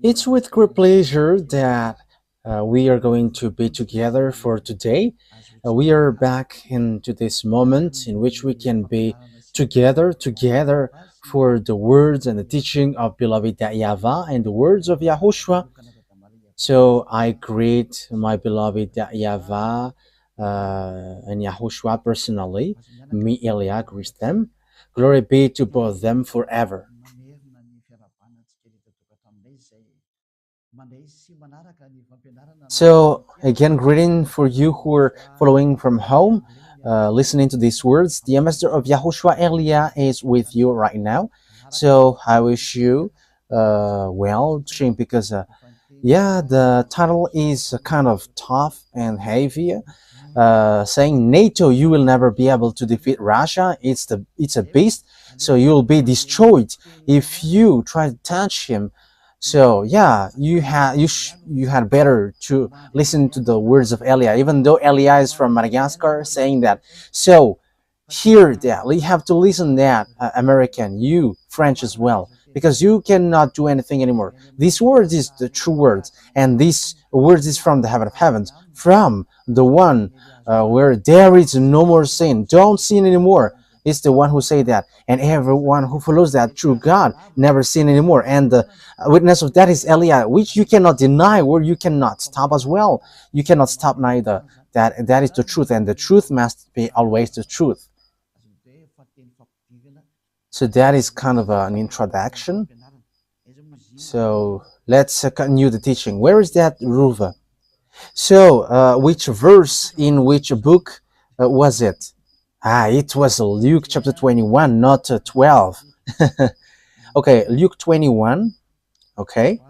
It's with great pleasure that we are going to be together for today. We are back into this moment in which we can be together for the words and the teaching of beloved YAHVAH and the words of YAHOSHUAH. So I greet my beloved YAHVAH and YAHOSHUAH personally. Me, Elia, greet them. Glory be to both of them forever. So, again, greeting for you who are following from home, listening to these words. The ambassador of Yahushua Elia is with you right now. So, I wish you well, Shane, because yeah, the title is kind of tough and heavy. Saying NATO, you will never be able to defeat Russia. It's a beast, so you'll be destroyed if you try to touch him. So yeah, you had better to listen to the words of Elia, even though Elia is from Madagascar, saying that. So hear that you have to listen that American, you French as well, because you cannot do anything anymore. These words is the true words, and these words is from the heaven of heavens, from the one where there is no more sin. Don't sin anymore. It's the one who say that, and everyone who follows that true God never sin anymore. And the witness of that is Elia, which you cannot deny, or you cannot stop as well. You cannot stop neither. That is the truth, and the truth must be always the truth. So that is kind of an introduction. So let's continue the teaching. Where is that, Ruva? So which verse in which book was it? It was Luke chapter 21, not 12. Okay, Luke 21. Okay.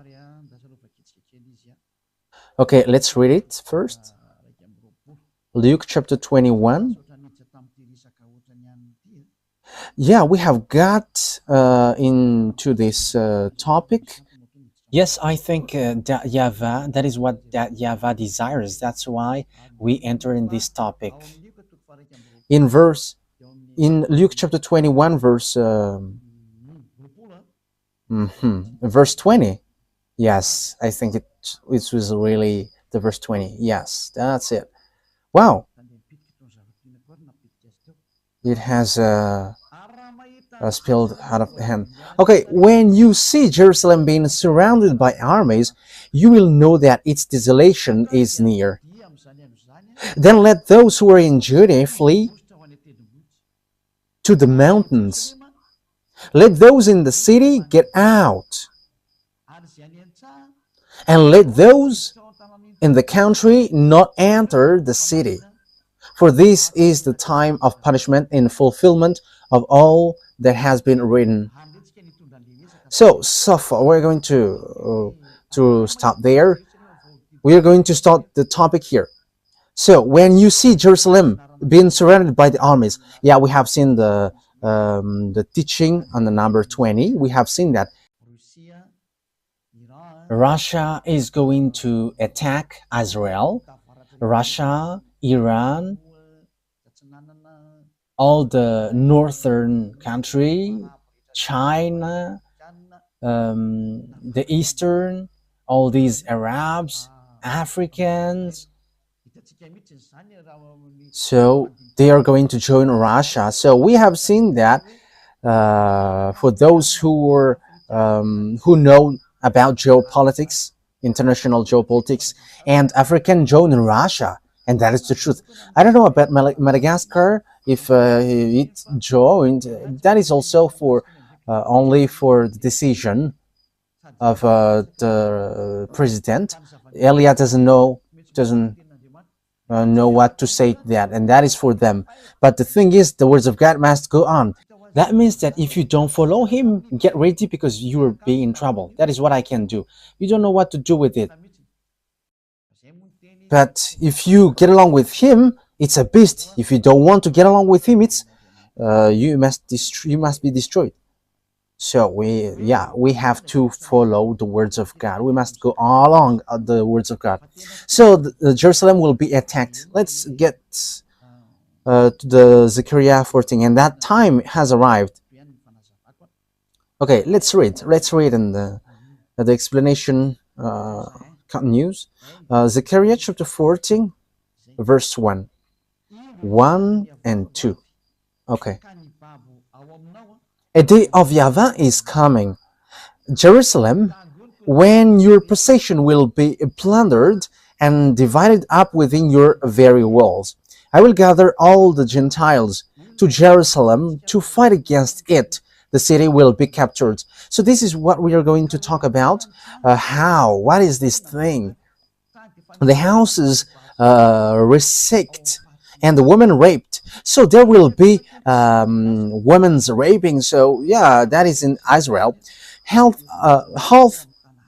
Okay, let's read it first. Luke chapter 21. Yeah, we have got into this topic. Yes, I think that YAHVAH, that is what that YAHVAH desires. That's why we enter in this topic. In Luke chapter 21, verse 20. Yes, I think it was really the verse 20. Yes, that's it. Wow. It has spilled out of the hand. Okay, when you see Jerusalem being surrounded by armies, you will know that its desolation is near. Then let those who are in Judea flee to the mountains. Let those in the city get out. And let those in the country not enter the city. For this is the time of punishment in fulfillment of all that has been written. So far, we're going to stop there. We are going to start the topic here. So when you see Jerusalem being surrounded by the armies, yeah, we have seen the teaching on the number 20. We have seen that Russia is going to attack Israel. Russia, Iran, all the northern country, China, the eastern, all these Arabs, Africans. So they are going to join Russia. So we have seen that for those who know about geopolitics, international geopolitics, and African join Russia, and that is the truth. I don't know about Madagascar, if it joined. That is also for only for the decision of the president. Elia doesn't know what to say to that, and that is for them. But the thing is, the words of God must go on. That means that if you don't follow him, get ready, because you will be in trouble. That is what I can do. You don't know what to do with it. But if you get along with him, it's a beast. If you don't want to get along with him, it's you must be destroyed. So we have to follow the words of God. We must go along the words of God. So Jerusalem will be attacked. Let's get to the Zechariah 14, and that time has arrived. Okay, let's read. Let's read in the explanation continues. Zechariah chapter 14, verse 1. 1 and 2. Okay. A day of YAHVAH is coming. Jerusalem, when your possession will be plundered and divided up within your very walls. I will gather all the Gentiles to Jerusalem to fight against it. The city will be captured. So this is what we are going to talk about. What is this thing? The houses resect and the woman raped. So there will be women's raping. So yeah, that is in Israel. Half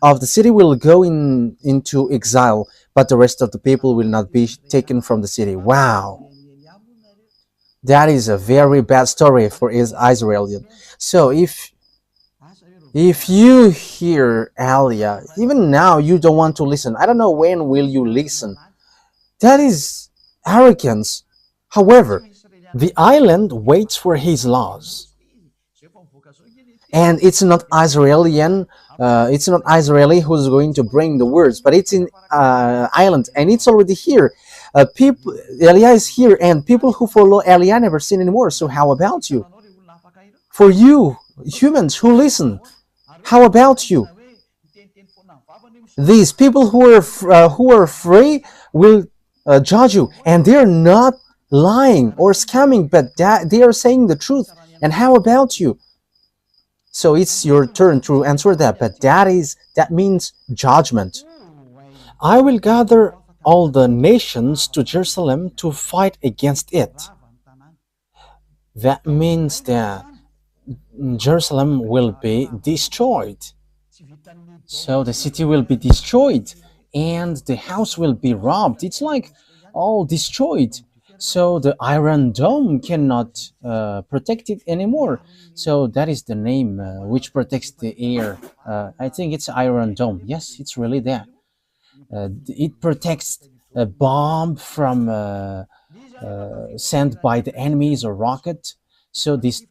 of the city will go into exile, but the rest of the people will not be taken from the city. Wow, that is a very bad story for Israel. So if you hear Alia, even now you don't want to listen. I don't know when will you listen. That is arrogance. However, the island waits for his laws. And it's not Israeli who's going to bring the words, but it's in island, and it's already here. People, Elia is here, and people who follow Elia never sin anymore. So how about you? For you humans who listen, how about you? These people who are free will judge you, and they are not lying or scamming, but they are saying the truth. And how about you? So it's your turn to answer that, but that means judgment. I will gather all the nations to Jerusalem to fight against it. That means that Jerusalem will be destroyed. So the city will be destroyed and the house will be robbed. It's like all destroyed. So the Iron Dome cannot protect it anymore. So that is the name which protects the air. I think it's Iron Dome. Yes, it's really that. It protects a bomb from sent by the enemies or rocket. So this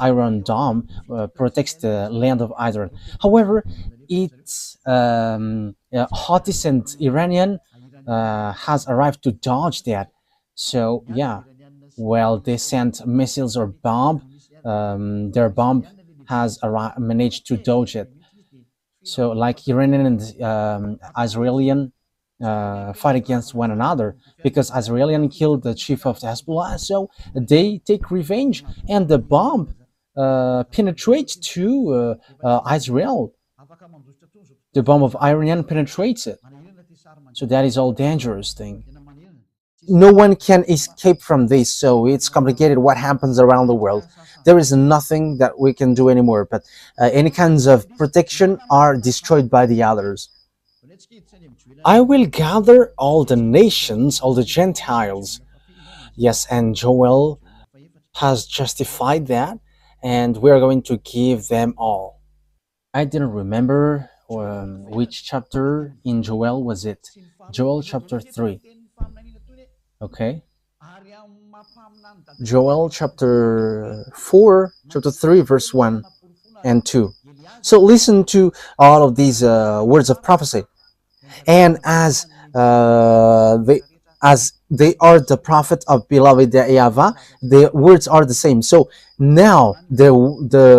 Iron Dome protects the land of Israel. However, its Houthis and Iranian has arrived to dodge that. So yeah, well, they sent missiles or bomb. Their bomb has managed to dodge it. So like Iranian and Israeli fight against one another because Israeli killed the chief of Hezbollah, so they take revenge, and the bomb penetrates to Israel. The bomb of Iranian penetrates it. So that is all dangerous thing. No one can escape from this, so it's complicated what happens around the world. There is nothing that we can do anymore, but any kinds of protection are destroyed by the others. I will gather all the nations, all the Gentiles. Yes, and Joel has justified that, and we are going to give them all. I didn't remember which chapter in Joel was it. Joel chapter 3. Okay. Joel chapter 4, chapter 3, verse 1 and 2. So listen to all of these words of prophecy. And as they are the prophet of beloved YAHVAH, the words are the same. So now the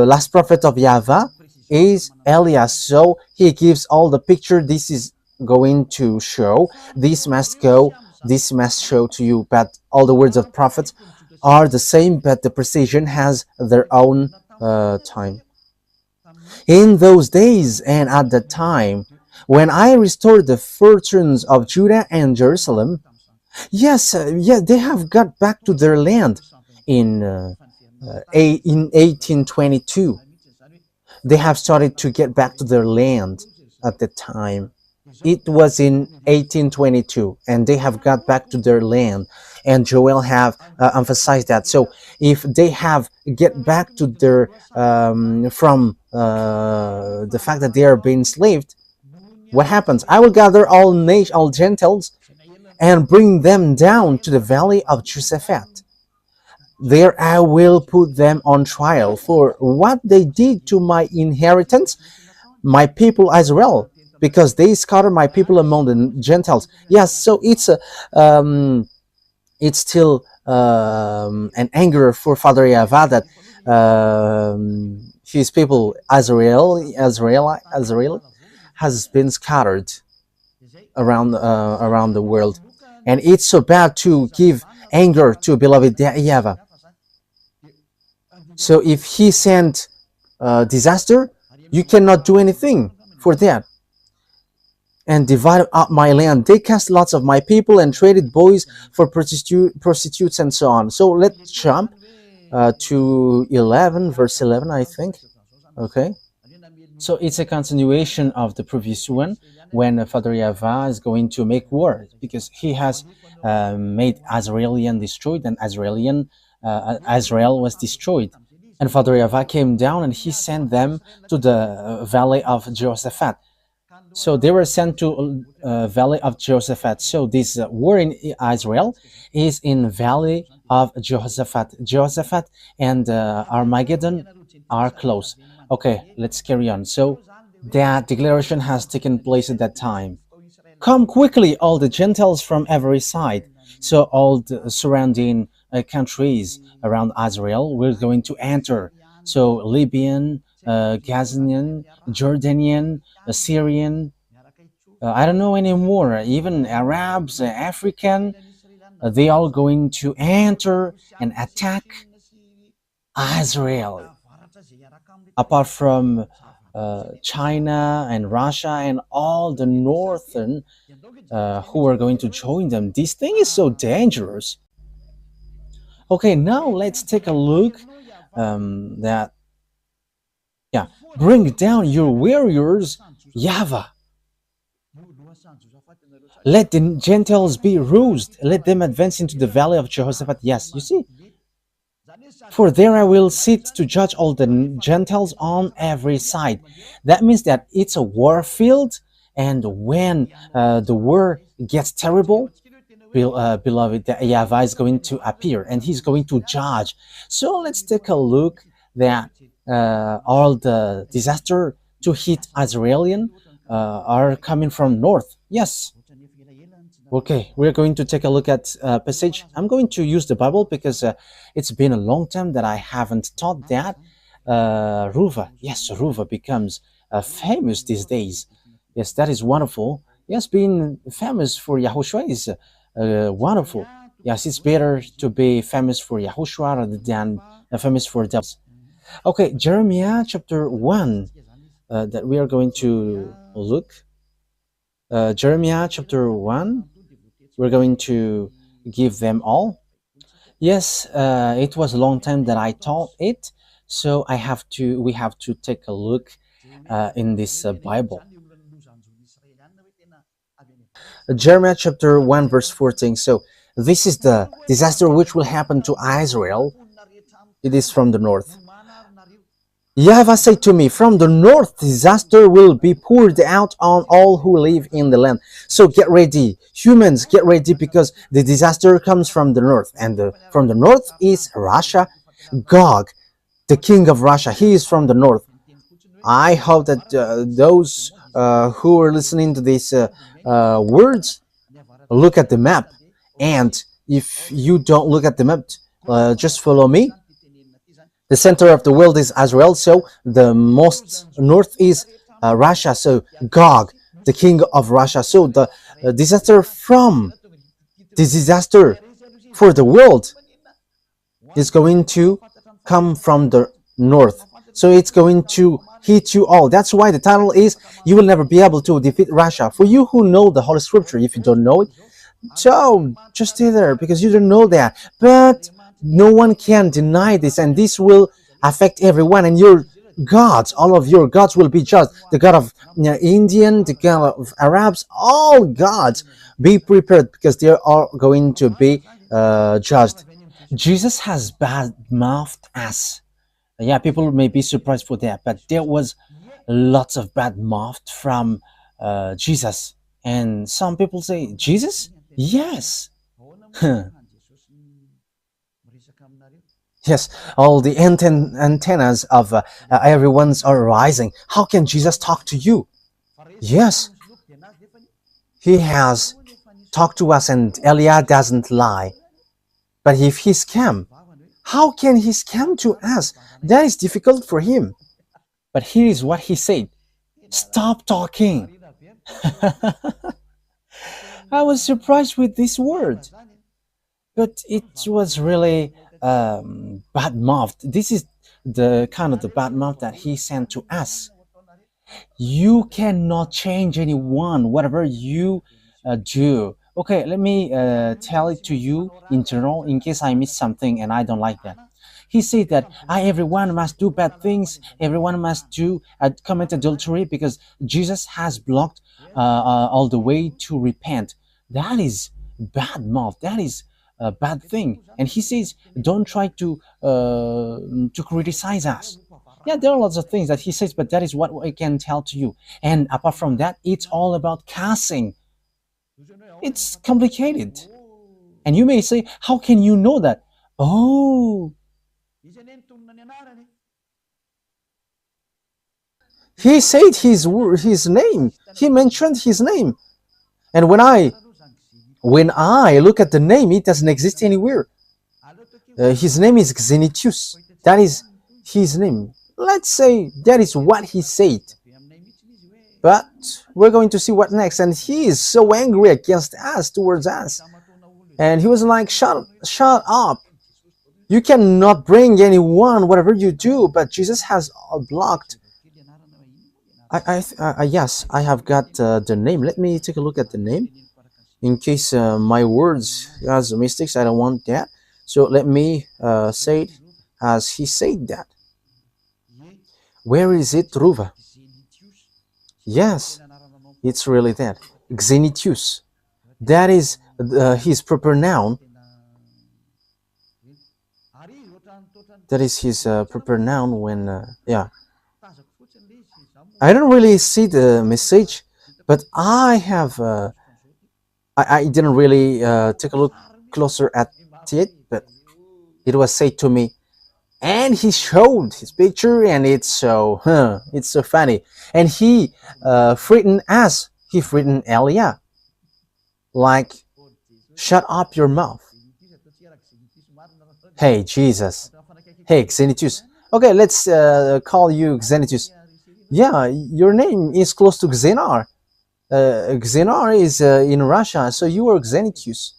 last prophet of YAHVAH is Elias. So he gives all the picture. This is going to show. This must go. This must show to you. But all the words of prophets are the same, but the precision has their own time. In those days and at that time, when I restored the fortunes of Judah and Jerusalem, yes, they have got back to their land in 1822. They have started to get back to their land at the time. It was in 1822, and they have got back to their land. And Joel have emphasized that. So if they have get back to their from the fact that they are being enslaved, what happens? I will gather all Gentiles and bring them down to the valley of Josaphat. There I will put them on trial for what they did to my inheritance, my people Israel, because they scattered my people among the Gentiles. Yes, so it's still an anger for Father Yahweh that his people Israel has been scattered around the world, and it's so bad to give anger to beloved Yahweh. So if he sent disaster, you cannot do anything for that. And divided up my land. They cast lots of my people and traded boys for prostitutes and so on. So let's jump to 11, verse 11, I think. Okay. So it's a continuation of the previous one when Father Yahweh is going to make war because he has made Israelian destroyed and Israel was destroyed. And Father Yahweh came down and he sent them to the valley of Jehoshaphat. So they were sent to valley of Jehoshaphat. So this war in Israel is in valley of Jehoshaphat. Jehoshaphat and Armageddon are close. Okay, let's carry on. So that declaration has taken place at that time. Come quickly, all the Gentiles from every side. So all the surrounding countries around Israel were going to enter. So Libyan, Gazanian, Jordanian, Syrian, I don't know anymore, even Arabs, African, they all going to enter and attack Israel. Apart from China and Russia and all the northern who are going to join them. This thing is so dangerous. Okay, now let's take a look that, yeah, bring down your warriors, YAHVAH. Let the Gentiles be roused. Let them advance into the valley of Jehoshaphat. Yes, you see. For there I will sit to judge all the Gentiles on every side. That means that it's a war field, and when the war gets terrible, beloved, Yahweh is going to appear and he's going to judge. So let's take a look that all the disaster to hit Israelian are coming from north. Yes. Okay, we're going to take a look at passage. I'm going to use the Bible because it's been a long time that I haven't taught that. Ruva, yes, Ruva becomes famous these days. Yes, that is wonderful. Yes, being famous for YAHOSHUAH is wonderful. Yes, it's better to be famous for YAHOSHUAH rather than famous for devils. Okay, Jeremiah chapter 1 that we are going to look. Jeremiah chapter 1, we're going to give them all. Yes, it was a long time that I taught it, so we have to take a look in this Bible. Jeremiah chapter 1 verse 14. So this is the disaster which will happen to Israel. It is from the north. Yahweh said to me, from the north disaster will be poured out on all who live in the land. So get ready, humans, get ready, because the disaster comes from the north, and from the north is Russia. Gog, the king of Russia, he is from the north. I hope that those who are listening to these words look at the map, and if you don't look at the map, just follow me. The center of the world is Israel, so the most north is Russia, so Gog, the king of Russia. So the disaster for the world is going to come from the north. So it's going to hit you all. That's why the title is, you will never be able to defeat Russia. For you who know the Holy Scripture, if you don't know it, so just stay there because you don't know that. But no one can deny this, and this will affect everyone, and your gods, all of your gods will be judged. The God of Indian, the God of Arabs, all gods, be prepared because they are going to be judged. Jesus has bad-mouthed us. Yeah, people may be surprised for that, but there was lots of bad mouth from Jesus. And some people say, Jesus? Yes. Yes, all the antennas of everyone's are rising. How can Jesus talk to you? Yes, he has talked to us, and Elia doesn't lie. But if he scam, how can he scam to us? That is difficult for him. But here is what he said: stop talking. I was surprised with this word, but it was really bad mouth. This is the kind of the bad mouth that he sent to us. You cannot change anyone, whatever you do. Okay, let me tell it to you in general in case I miss something and I don't like that. He said that everyone must do bad things, everyone must do commit adultery because Jesus has blocked all the way to repent. That is bad mouth. That is a bad thing. And he says, don't try to criticize us. Yeah, there are lots of things that he says, but that is what I can tell to you. And apart from that, it's all about cussing. It's complicated. And you may say, how can you know that? Oh, he said his name. He mentioned his name. And when I look at the name, it doesn't exist anywhere. His name is Xenitius. That is his name. Let's say that is what he said. But we're going to see what next. And he is so angry against us, towards us. And he was like, shut up. You cannot bring anyone, whatever you do, but Jesus has blocked. Yes, I have got the name. Let me take a look at the name. In case my words has mistakes, I don't want that. So let me say it as he said that. Where is it, Ruva? Yes, it's really that. Xenitius. That is his proper noun. That is his proper noun when, yeah. I don't really see the message, but I have, I didn't really take a look closer at it, but it was said to me, and he showed his picture, and it's so funny. And he threatened us. He threatened Elia, like, shut up your mouth. Hey, Jesus. Hey, Xenitius. Okay, let's call you Xenitius. Yeah, your name is close to Xenar. Xenar is in Russia, so you are Xenitius.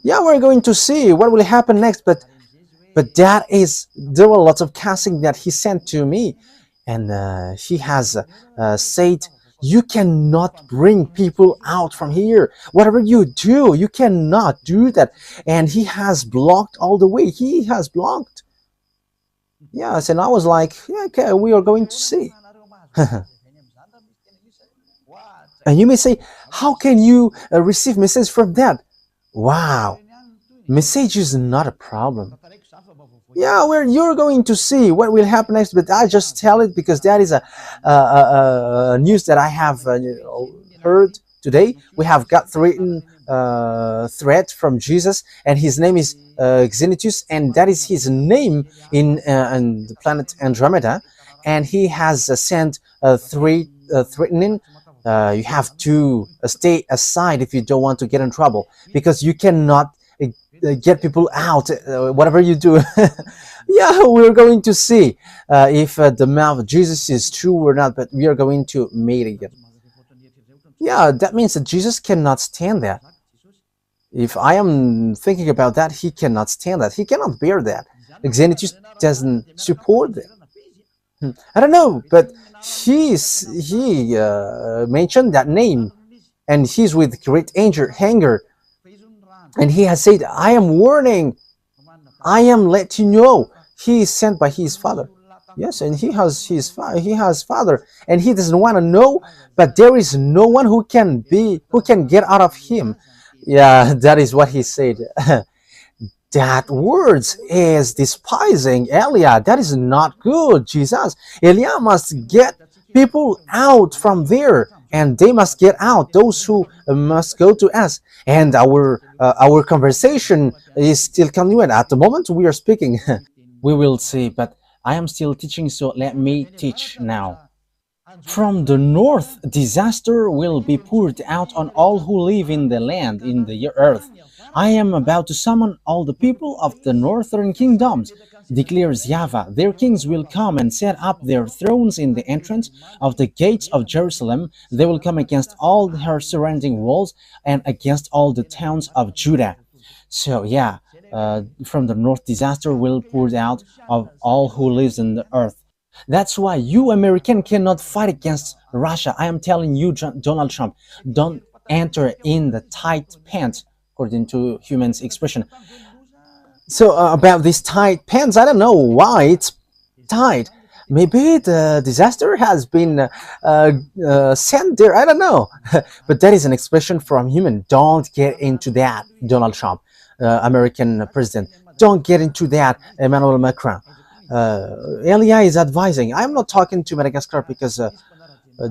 Yeah, we're going to see what will happen next, but there were lots of casting that he sent to me, and he has said, you cannot bring people out from here. Whatever you do, you cannot do that. And he has blocked all the way. He has blocked. Yes, and I was like, yeah, okay, we are going to see. And you may say, how can you receive message from that? Wow, message is not a problem. Yeah, you're going to see what will happen next, but I just tell it because that is a news that I have heard today. We have got threat from Jesus, and his name is Xenitius, and that is his name in the planet Andromeda, and he has sent threatening. You have to stay aside if you don't want to get in trouble, because you cannot get people out, whatever you do. Yeah, we're going to see if the mouth of Jesus is true or not, but we are going to meet again. Yeah, that means that Jesus cannot stand that. If I am thinking about that, he cannot stand that. He cannot bear that. Xenitius doesn't support that. I don't know, but he mentioned that name, and he's with great anger, and he has said, I am warning, I am letting you know. He is sent by his father. Yes, and he has father, and he doesn't want to know, but there is no one who can get out of him. Yeah, that is what he said. That words is despising Elia. That is not good, Jesus. Elia must get people out from there, and they must get out. Those who must go to us. And our conversation is still continuing. At the moment we are speaking, we will see. But I am still teaching, so let me teach now. From the north, disaster will be poured out on all who live in the land, in the earth. I am about to summon all the people of the northern kingdoms, declares YAHVAH. Their kings will come and set up their thrones in the entrance of the gates of Jerusalem. They will come against all her surrounding walls and against all the towns of Judah. So yeah, from the north, disaster will pour out of all who lives in the earth. That's why you American cannot fight against Russia. I am telling you, Donald Trump, don't enter in the tight pants, according to humans' expression. So about these tight pants, I don't know why it's tight. Maybe the disaster has been sent there. I don't know, but that is an expression from human. Don't get into that, Donald Trump, American president. Don't get into that, Emmanuel Macron. Elia is advising. I'm not talking to Madagascar because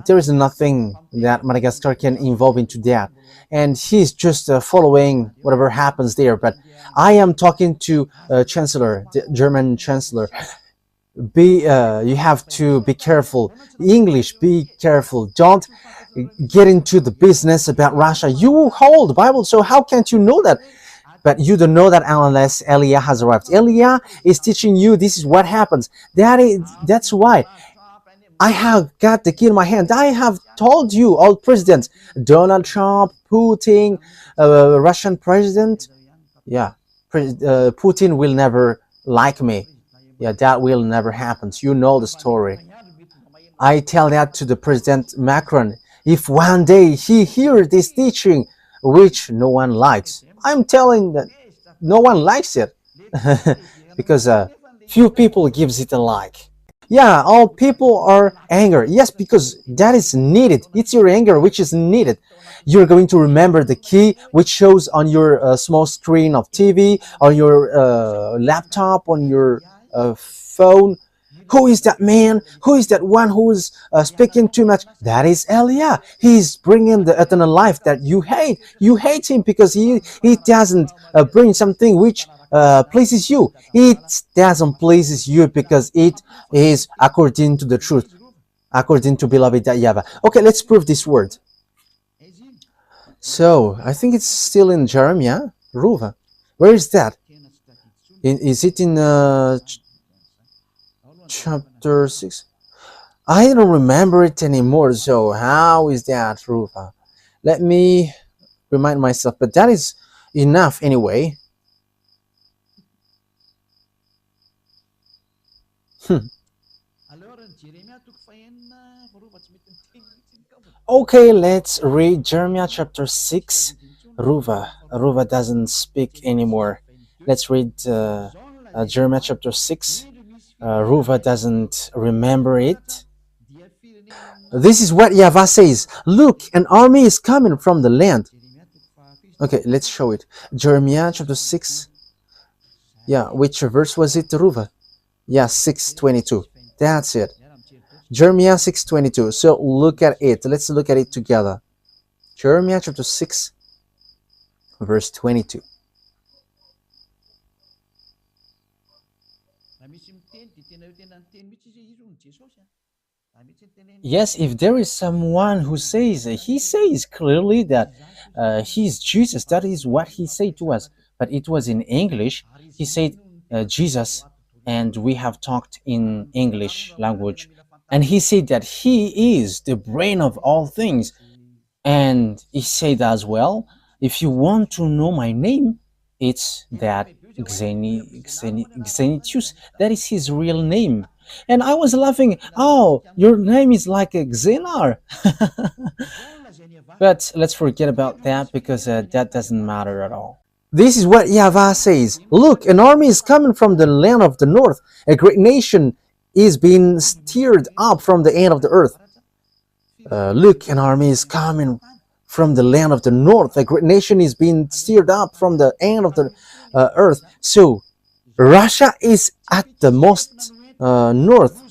there is nothing that Madagascar can involve into that, and he's just following whatever happens there. But I am talking to Chancellor, the German Chancellor. You have to be careful. English, be careful. Don't get into the business about Russia. You hold the Bible, so how can't you know that? But you don't know that unless Elia has arrived. Elia is teaching you this is what happens. That's why I have got the key in my hand. I have told you, all presidents, Donald Trump, Putin, Russian president. Yeah, Putin will never like me. Yeah, that will never happen. You know the story. I tell that to the President Macron. If one day he hears this teaching, which no one likes, I'm telling that no one likes it because few people gives it a like. Yeah, all people are angry. Yes, because that is needed. It's your anger which is needed. You're going to remember the key which shows on your small screen of TV, on your laptop, on your phone. Who is that man? Who is that one who is speaking too much? That is Elia. He's bringing the eternal life that you hate. You hate him because he doesn't bring something which pleases you. It doesn't pleases you because it is according to the truth, according to beloved YAHVAH. Okay, let's prove this word. So I think it's still in Jeremiah. Ruva. Where is that? Is it in chapter 6? I don't remember it anymore. So how is that, Ruva? Let me remind myself. But that is enough anyway. Okay, let's read Jeremiah chapter 6. Ruva doesn't speak anymore. Let's read Jeremiah chapter 6. Ruva doesn't remember it. This is what YAHVAH says. Look, an army is coming from the land. Okay, let's show it. Jeremiah chapter 6. Yeah, which verse was it, Ruva? Yeah, 6:22. That's it. Jeremiah 6:22. So look at it. Let's look at it together. Jeremiah chapter 6, verse 22. Yes, if there is someone who says, he says clearly that he's Jesus. That is what he said to us. But it was in English. He said Jesus, and we have talked in English language. And he said that he is the brain of all things. And he said as well, if you want to know my name, it's that Xenitius. That is his real name. And I was laughing, oh, your name is like a Xenar. But let's forget about that because that doesn't matter at all. This is what YAHVAH says. Look, an army is coming from the land of the north. A great nation is being stirred up from the end of the earth. Look, an army is coming from the land of the north. A great nation is being stirred up from the end of the earth. So Russia is at the most north.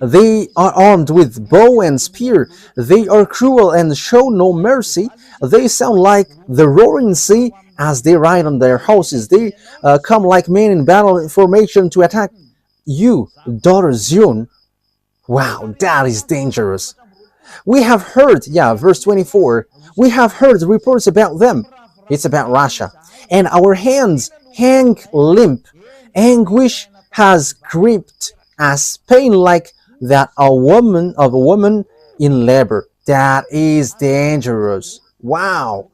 They are armed with bow and spear. They are cruel and show no mercy. They sound like the roaring sea as they ride on their horses. They come like men in battle formation to attack you, daughter Zion. Wow, that is dangerous. We have heard, yeah, verse 24, we have heard reports about them. It's about Russia. And our hands hang limp. Anguish has gripped us, pain like that of a woman in labor. That is dangerous. Wow.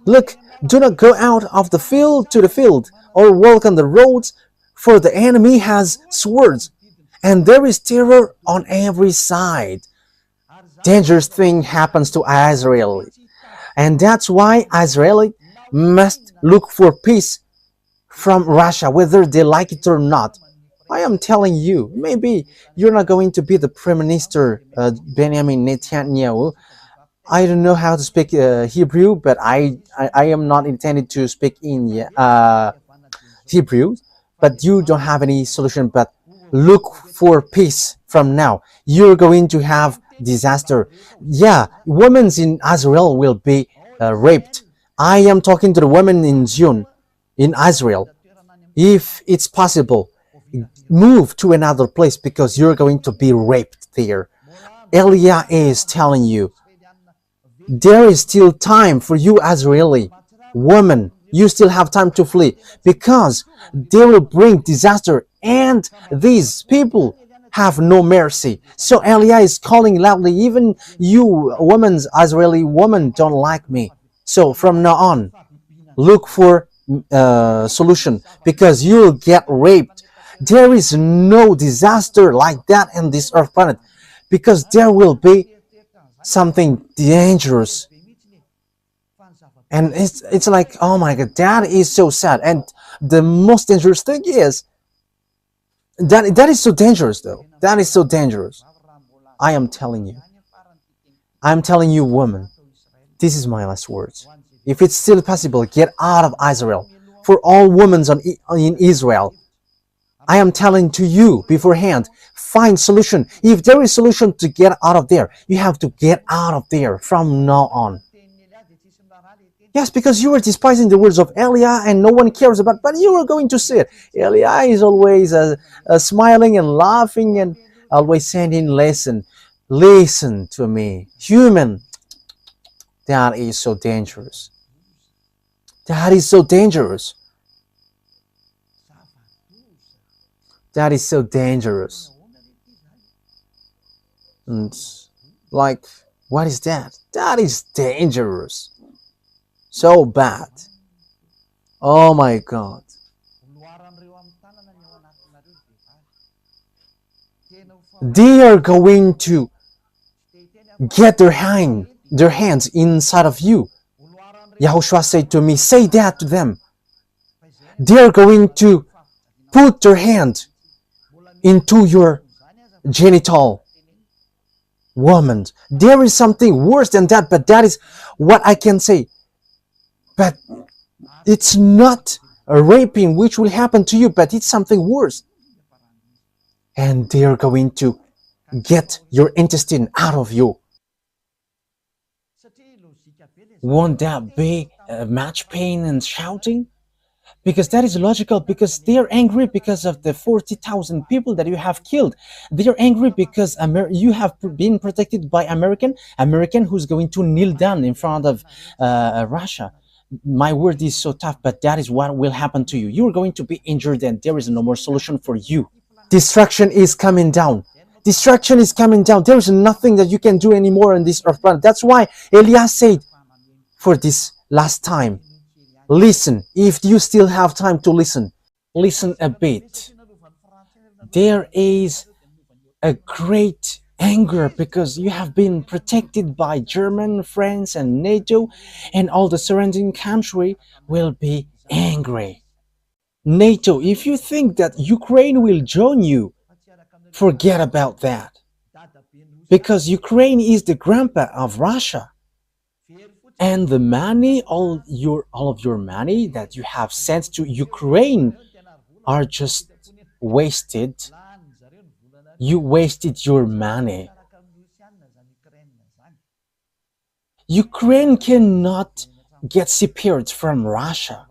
Look, do not go out of the field to the field, or walk on the roads, for the enemy has swords, and there is terror on every side. Dangerous thing happens to Israel, and that's why Israel must look for peace from Russia, whether they like it or not. I am telling you, maybe you're not going to be the Prime Minister Benjamin Netanyahu. I don't know how to speak Hebrew, but I am not intended to speak in Hebrew. But you don't have any solution but look for peace from now. You're going to have disaster. Yeah, women in Israel will be raped. I am talking to the women in Zion, in Israel. If it's possible, move to another place because you're going to be raped there. Elia is telling you, there is still time for you, Israeli woman. You still have time to flee because they will bring disaster and these people have no mercy. So Elia is calling loudly, even you women's Israeli woman don't like me. So from now on, look for solution because you'll get raped. There is no disaster like that in this earth planet because there will be something dangerous. And it's like, oh my God, that is so sad. And the most dangerous thing is that is so dangerous though. That is so dangerous. I am telling you, woman, this is my last words. If it's still possible, get out of Israel. For all women in Israel, I am telling to you beforehand, find solution. If there is solution to get out of there, you have to get out of there from now on. Yes, because you are despising the words of Elia and no one cares about, but you are going to see it. Elia is always smiling and laughing and always saying, listen to me. Human, that is so dangerous. That is so dangerous. That is so dangerous. And like, what is that? That is dangerous. So bad. Oh my God. They are going to get their hands inside of you. YAHOSHUAH said to me, say that to them. They are going to put their hand into your genital. Woman, there is something worse than that, but that is what I can say. But it's not a raping which will happen to you, but it's something worse. And they are going to get your intestine out of you. Won't that be much pain and shouting? Because that is logical, because they are angry because of the 40,000 people that you have killed. They are angry because you have been protected by American who's going to kneel down in front of Russia. My word is so tough, but that is what will happen to you. You're going to be injured and there is no more solution for you. Destruction is coming down. Destruction is coming down. There is nothing that you can do anymore on this earth planet. That's why Elias said, for this last time, listen. If you still have time to listen, listen a bit. There is a great anger because you have been protected by Germany, France, and NATO, and all the surrounding country will be angry. NATO, if you think that Ukraine will join you, forget about that. Because Ukraine is the grandpa of Russia. And the money, all of your money that you have sent to Ukraine are just wasted You wasted your money. Ukraine cannot get separate from Russia.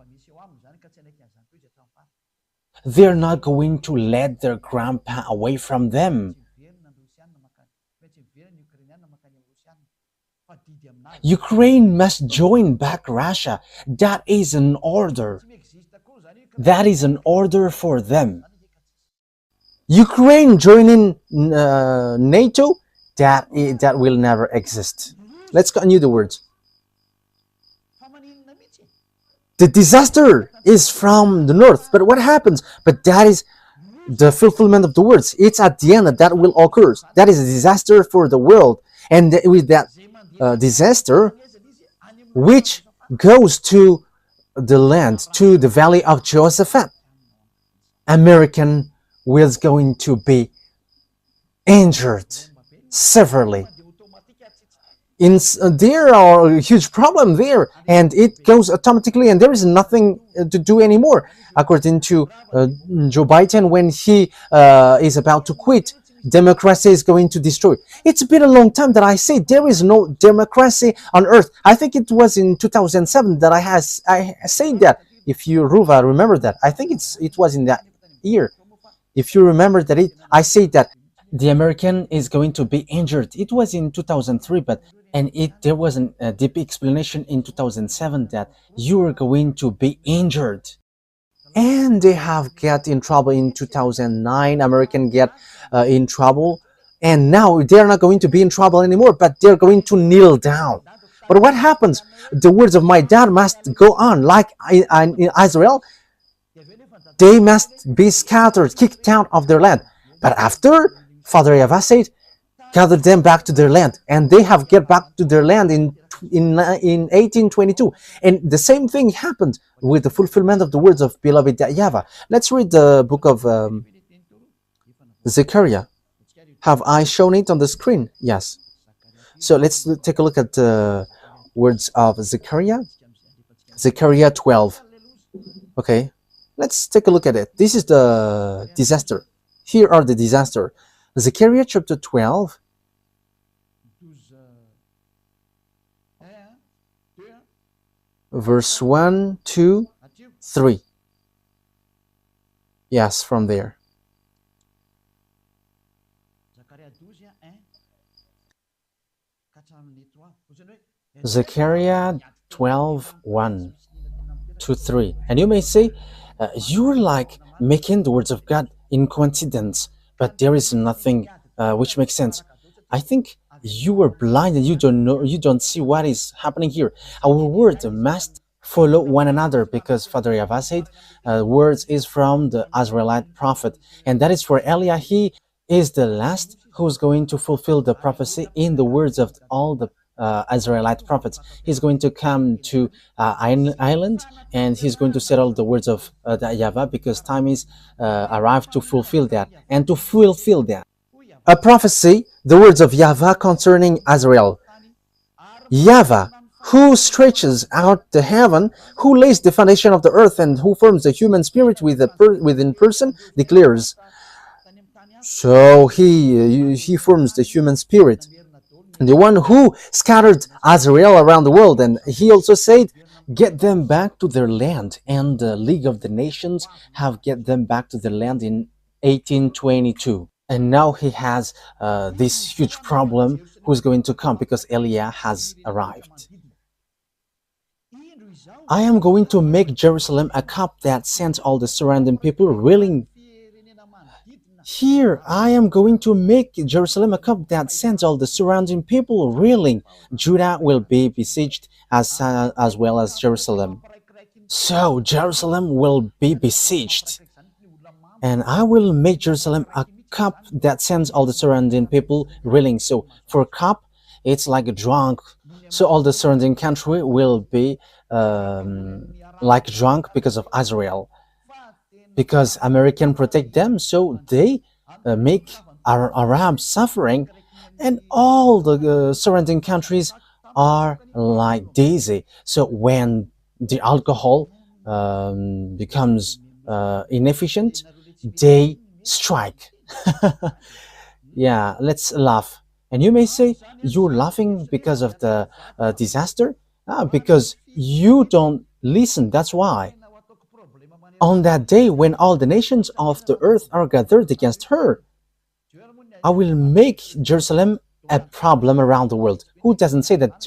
They're not going to let their grandpa away from them. Ukraine must join back Russia. That is an order. That is an order for them. Ukraine joining NATO, that will never exist. Let's continue the words. The disaster is from the north, but what happens? But that is the fulfillment of the words. It's at the end that will occur. That is a disaster for the world, and with that disaster, which goes to the land, to the valley of Jehoshaphat, American was going to be injured severely. There are a huge problem there, and it goes automatically, and there is nothing to do anymore. According to Joe Biden, when he is about to quit, democracy is going to destroy. It's been a long time that I say there is no democracy on earth. I think it was in 2007 that I said that. If you, Ruva, remember that, I think it was in that year. If you remember that, I said that the American is going to be injured. It was in 2003, but there was a deep explanation in 2007 that you are going to be injured. And they have get in trouble in 2009. American get in trouble, and now they're not going to be in trouble anymore, but they're going to kneel down. But what happens? The words of my dad must go on, like in Israel. They must be scattered, kicked out of their land. But after, Father YAHVAH said, gather them back to their land, and they have get back to their land in 1822. And the same thing happened with the fulfillment of the words of beloved YAHVAH. Let's read the book of Zechariah. Have I shown it on the screen? Yes. So let's take a look at the words of Zechariah. Zechariah 12. Okay, let's take a look at it. This is the disaster. Here are the disaster. Zechariah chapter 12. Verse 1, 2, 3. Yes, from there. Zechariah 12, 1 to 3. And you may say, you're like making the words of God in coincidence, but there is nothing which makes sense. I think you are blind and you don't know, you don't see what is happening here. Our words must follow one another, because Father YAHVAH said words is from the Israelite prophet, and that is for Eliah. He is the last who's going to fulfill the prophecy in the words of all the Israelite prophets. He's going to come to island, and he's going to settle the words of YAHVAH, because time is arrived to fulfill that, and to fulfill that. A prophecy, the words of YAHVAH concerning Israel. YAHVAH, who stretches out the heaven, who lays the foundation of the earth, and who forms the human spirit within person, declares. So he forms the human spirit, the one who scattered Israel around the world. And he also said, get them back to their land. And the League of the Nations have get them back to their land in 1822. And now he has this huge problem who's going to come, because Eliah has arrived. I am going to make Jerusalem a cup that sends all the surrounding people reeling. Here, I am going to make Jerusalem a cup that sends all the surrounding people reeling. Judah will be besieged as well as Jerusalem. So Jerusalem will be besieged, and I will make Jerusalem a cup that sends all the surrounding people reeling. So for cup, it's like a drunk. So all the surrounding country will be like drunk because of Israel, because American protect them, so they make our Arabs suffering, and all the surrounding countries are like dizzy. So when the alcohol becomes inefficient, they strike. Yeah, let's laugh. And you may say, you're laughing because of the disaster? Ah, because you don't listen, that's why. On that day when all the nations of the earth are gathered against her, I will make Jerusalem a problem around the world. Who doesn't say that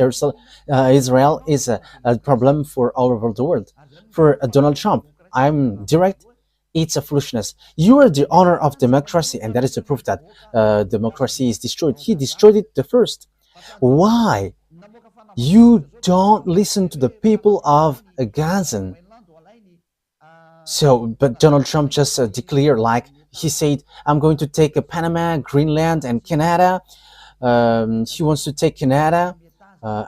Israel is a problem for all over the world? For Donald Trump, I'm direct. It's a foolishness. You are the owner of democracy, and that is the proof that democracy is destroyed. He destroyed it the first. Why? You don't listen to the people of Gaza. So, but Donald Trump just declared, like he said, I'm going to take Panama, Greenland, and Canada. He wants to take Canada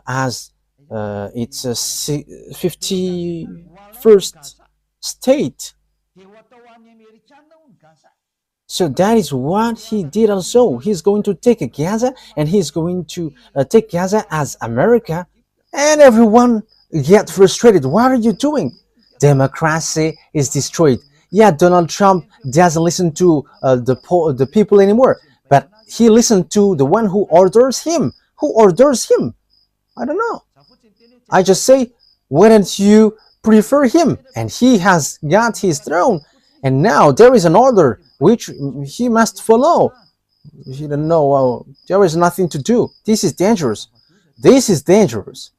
as its 51st state. So that is what he did also. He's going to take Gaza, and he's going to take Gaza as America. And everyone get frustrated. What are you doing? Democracy is destroyed. Yeah, Donald Trump doesn't listen to the people anymore, but he listened to the one who orders him. Who orders him? I don't know. I just say, why don't you prefer him? And he has got his throne, and now there is an order which he must follow. He don't know. There is nothing to do. This is dangerous. This is dangerous.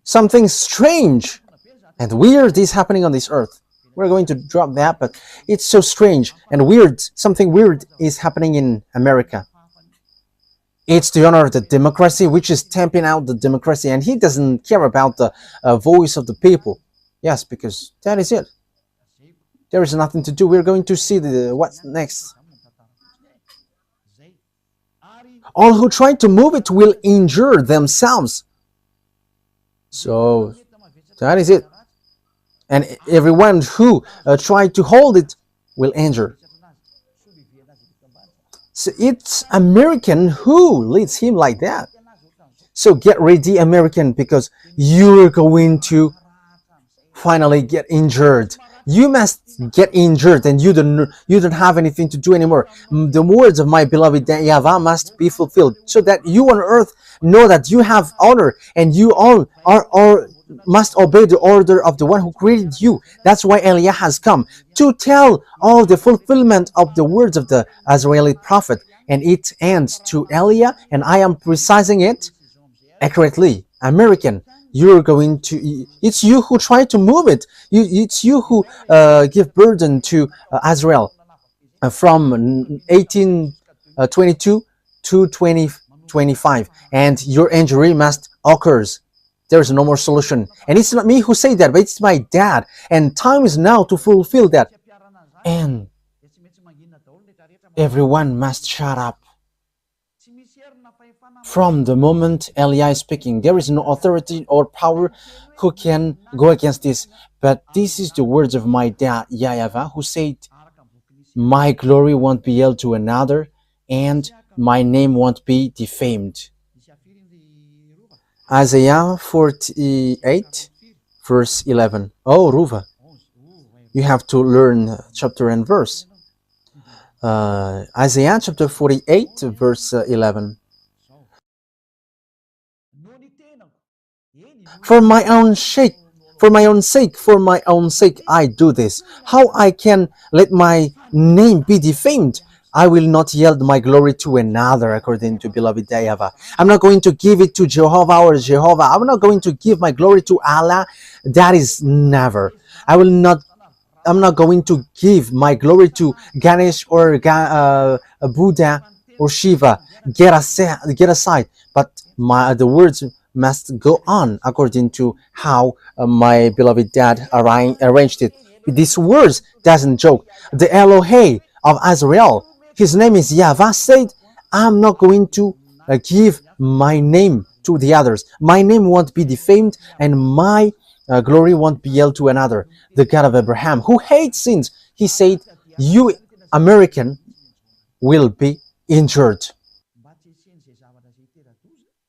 Something strange and weird is happening on this earth. We're going to drop that, but it's so strange and weird. Something weird is happening in America. It's the honor of the democracy, which is stamping out the democracy, and he doesn't care about the voice of the people. Yes, because that is it. There is nothing to do. We're going to see what's next. All who try to move it will injure themselves. So that is it. And everyone who tried to hold it will injure. So it's American who leads him like that. So get ready, American, because you're going to finally get injured. You must get injured, and you don't have anything to do anymore. The words of my beloved YAHVAH must be fulfilled, so that you on earth know that you have honor, and you all must obey the order of the one who created you. That's why Eliah has come to tell all the fulfillment of the words of the Israeli prophet, and it ends to Eliah, and I am precising it accurately. American, you're going to, it's you who try to move it. It's you who give burden to Israel from 1822 to 2025, and your injury must occurs. There's no more solution. And it's not me who say that, but it's my dad. And time is now to fulfill that. And everyone must shut up. From the moment Eliah is speaking, there is no authority or power who can go against this. But this is the words of my dad, YAHVAH, who said, my glory won't be held to another, and my name won't be defamed. Isaiah 48, verse 11. Oh, Ruva, you have to learn chapter and verse. Isaiah chapter 48, verse 11. For my own sake, I do this. How I can let my name be defamed? I will not yield my glory to another, according to beloved YAHVAH. I'm not going to give it to Jehovah or Jehovah. I'm not going to give my glory to Allah. That is never. I'm not going to give my glory to Ganesh or Buddha or Shiva. Get aside. But the words must go on according to how my beloved dad arranged it. These words doesn't joke. The Elohei of Israel, his name is YAHVAH, said, I'm not going to give my name to the others. My name won't be defamed, and my glory won't be held to another. The God of Abraham, who hates sins, he said, you American will be injured.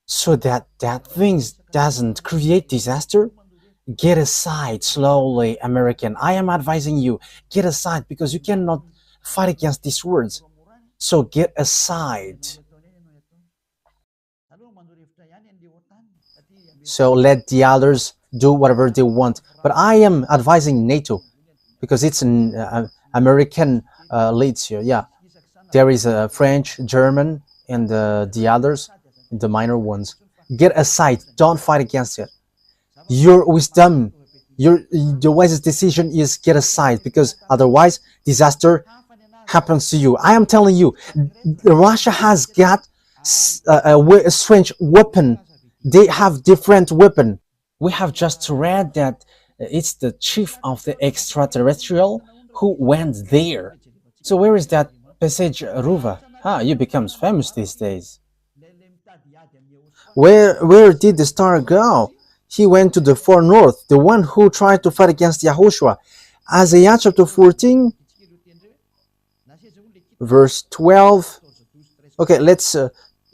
So that things doesn't create disaster. Get aside slowly, American. I am advising you, get aside, because you cannot fight against these words. So get aside. So let the others do whatever they want. But I am advising NATO because it's an American leads here. Yeah, there is a French, German, and the others, the minor ones. Get aside. Don't fight against it. Your wisdom, the wisest decision is get aside, because otherwise disaster happens to you. I am telling you, Russia has got a strange weapon. They have different weapon. We have just read that it's the chief of the extraterrestrial who went there. So where is that passage, Ruva? Ah, you becomes famous these days. Where did the star go? He went to the far north, the one who tried to fight against Yahushua. Isaiah chapter 14, verse 12. Okay, let's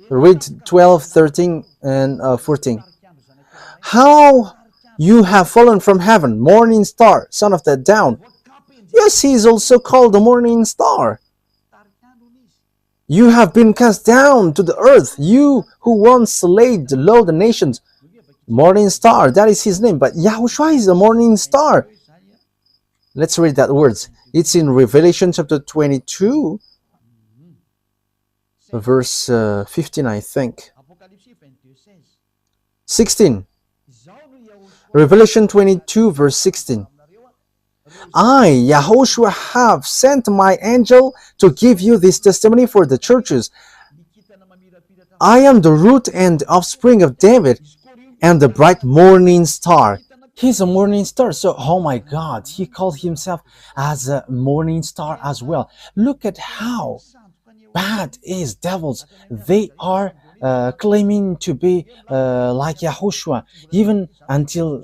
read 12, 13, and 14. How you have fallen from heaven, morning star, son of the dawn. Yes, he is also called the morning star. You have been cast down to the earth, you who once laid low the nations. Morning star, that is his name. But Yahushua is the morning star. Let's read that words. It's in Revelation chapter 22, verse 15, I think. 16. Revelation 22, verse 16. I, Yahoshua, have sent my angel to give you this testimony for the churches. I am the root and offspring of David, and the bright morning star. He's a morning star. So, oh my God, he called himself as a morning star as well. Look at how bad is devils. They are claiming to be like Yahushua. Even until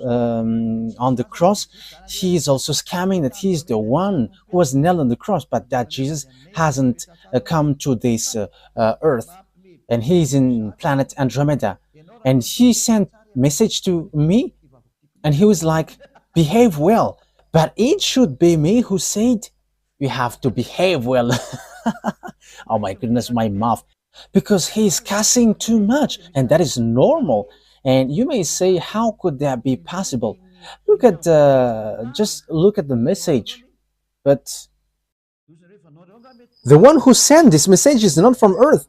on the cross, he is also scamming that he is the one who was nailed on the cross, but that Jesus hasn't come to this earth. And he is in planet Andromeda. And he sent message to me, and he was like, behave well. But it should be me who said, you have to behave well. Oh my goodness, my mouth. Because he's cussing too much, and that is normal. And you may say, how could that be possible? Look at just look at the message. But the one who sent this message is not from earth.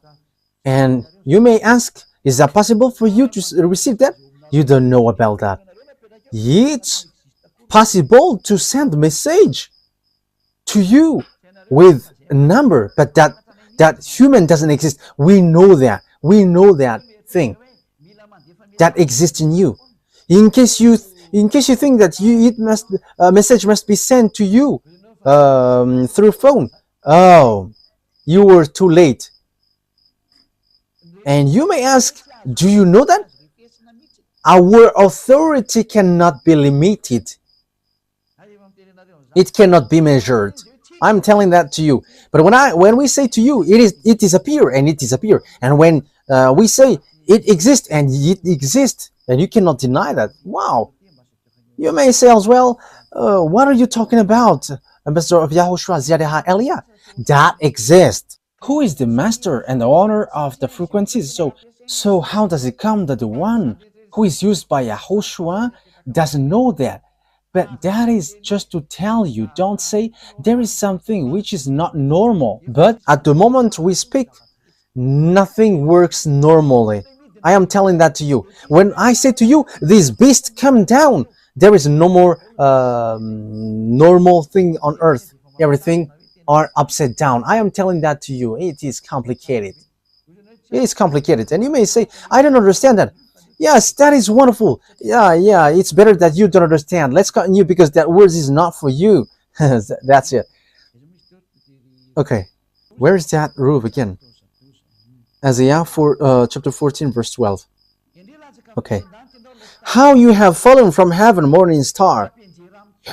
And you may ask, is that possible for you to receive that? You don't know about that. It's possible to send a message to you with a number, but that human doesn't exist. We know that. We know that thing that exists in you. In case you think that a message must be sent to you through phone. Oh, you were too late. And you may ask, do you know that? Our authority cannot be limited. It cannot be measured. I'm telling that to you. But when we say to you, it disappear, and it disappear. And when we say it exists, and it exists, and you cannot deny that. Wow. You may say as well, what are you talking about, Ambassador of Yahushua, Ziyadah Elia? That exists. Who is the master and the owner of the frequencies? So how does it come that the one who is used by Yahushua doesn't know that? But that is just to tell you, don't say there is something which is not normal. But at the moment we speak, nothing works normally. I am telling that to you. When I say to you, this beast come down, there is no more normal thing on earth. Everything are upside down. I am telling that to you. It is complicated. It is complicated. And you may say, I don't understand that. Yes, that is wonderful. Yeah, it's better that you don't understand. Let's continue, because that word is not for you. That's it. Okay, where is that roof again? Isaiah chapter 14, verse 12. Okay. How you have fallen from heaven, morning star,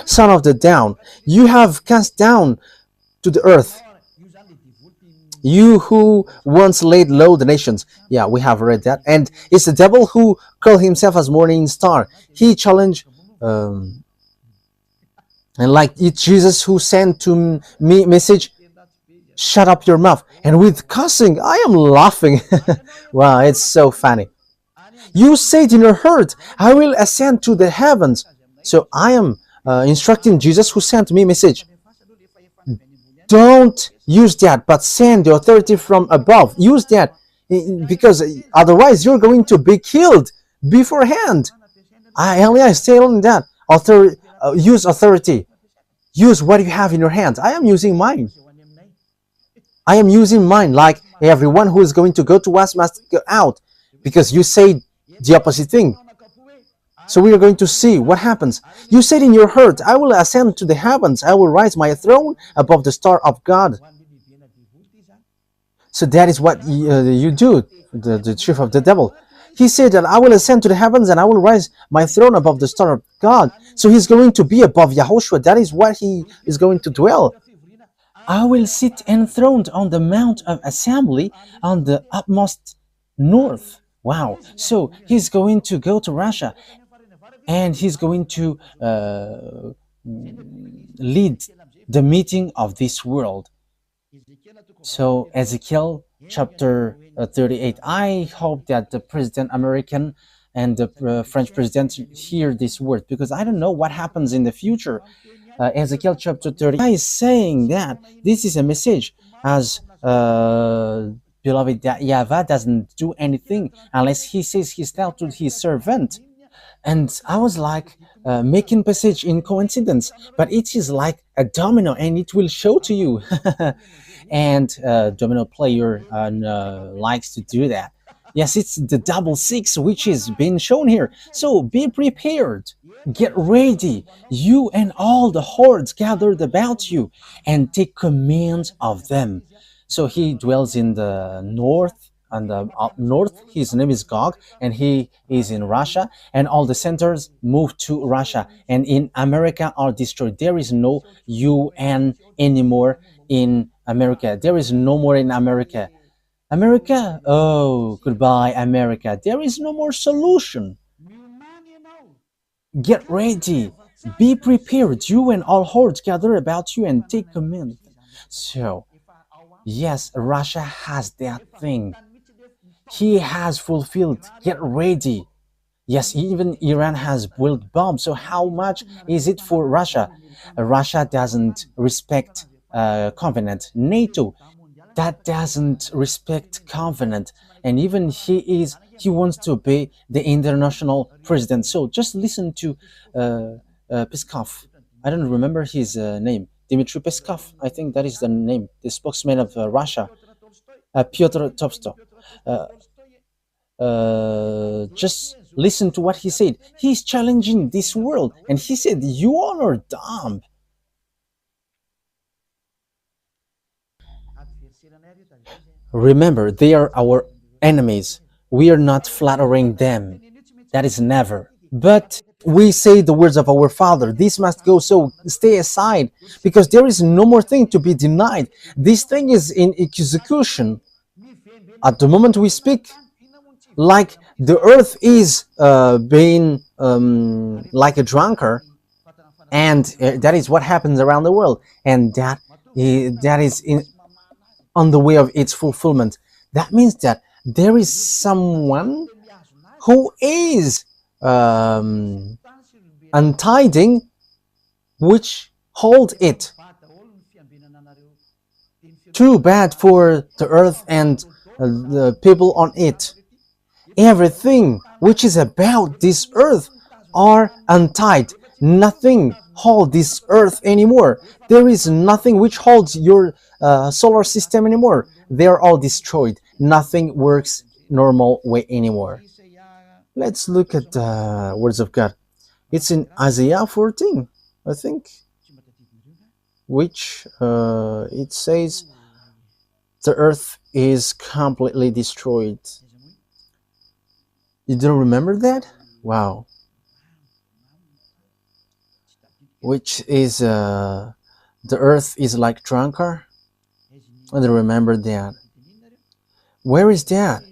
son of the dawn. You have cast down to the earth, you who once laid low the nations. Yeah, we have read that. And it's the devil who called himself as morning star. He challenged, and like it's Jesus who sent to me message, shut up your mouth. And with cussing, I am laughing. Wow, it's so funny. You said in your heart, I will ascend to the heavens. So I am instructing Jesus who sent me message. Don't use that, but send the authority from above. Use that because otherwise you're going to be killed beforehand. Elia is telling that use authority. Use what you have in your hands. I am using mine. I am using mine. Like everyone who is going to go to us must go out, because you say the opposite thing. So we are going to see what happens. You said in your heart, I will ascend to the heavens. I will rise my throne above the star of God. So that is what you do, the chief of the devil. He said that I will ascend to the heavens and I will rise my throne above the star of God. So he's going to be above Yahushua. That is what he is going to dwell. I will sit enthroned on the mount of assembly on the utmost north. Wow. So he's going to go to Russia and he's going to lead the meeting of this world. So Ezekiel chapter 38. I hope that the president American and the French president hear this word, because I don't know what happens in the future. Ezekiel chapter 30 is saying that this is a message, as beloved, that YAHVAH doesn't do anything unless he says he's now to his servant. And I was like making passage in coincidence, but it is like a domino, and it will show to you. And domino player likes to do that. Yes, it's the double six which is being shown here. So be prepared, get ready, you and all the hordes gathered about you, and take command of them. So he dwells in the north, and up north. His name is Gog, and he is in Russia, and all the centers moved to Russia, and in America are destroyed. There is no UN anymore in America. There is no more in America. America, oh, goodbye, America. There is no more solution. Get ready, be prepared, you and all hordes gather about you, and take command. So, yes, Russia has that thing. He has fulfilled. Get ready. Yes, even Iran has built bombs. So how much is it for Russia? Russia doesn't respect covenant. NATO, that doesn't respect covenant. And even he wants to be the international president. So just listen to Peskov. I don't remember his name. Dmitry Peskov, I think that is the name, the spokesman of Russia. Pyotr Tolstoy. Just listen to what he said. He's challenging this world, and he said, you all are dumb. Remember, they are our enemies. We are not flattering them. That is never. But we say the words of our Father. This must go, so stay aside, because there is no more thing to be denied. This thing is in execution. At the moment we speak, like the earth is being like a drunkard, and that is what happens around the world, and that is on the way of its fulfillment. That means that there is someone who is untiding, which hold it. Too bad for the earth and the people on it. Everything which is about this earth are untied. Nothing holds this earth anymore. There is nothing which holds your solar system anymore. They are all destroyed. Nothing works normal way anymore. Let's look at the words of God. It's in Isaiah 14, I think, which it says the earth is completely destroyed. You don't remember that? Wow. Which is the earth is like drunkard. I don't remember that. Where is that?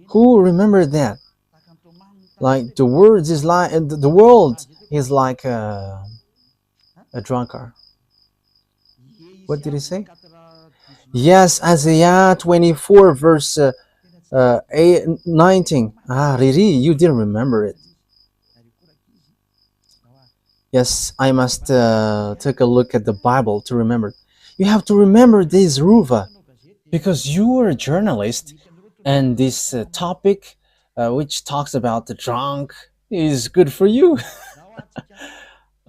Who remembered that? Like the words is like the world is like a drunkard. What did he say? Yes, Isaiah 24, verse 19. Ah, really? You didn't remember it. Yes, I must take a look at the Bible to remember. You have to remember this, Ruva, because you are a journalist, and this topic, which talks about the drunk, is good for you.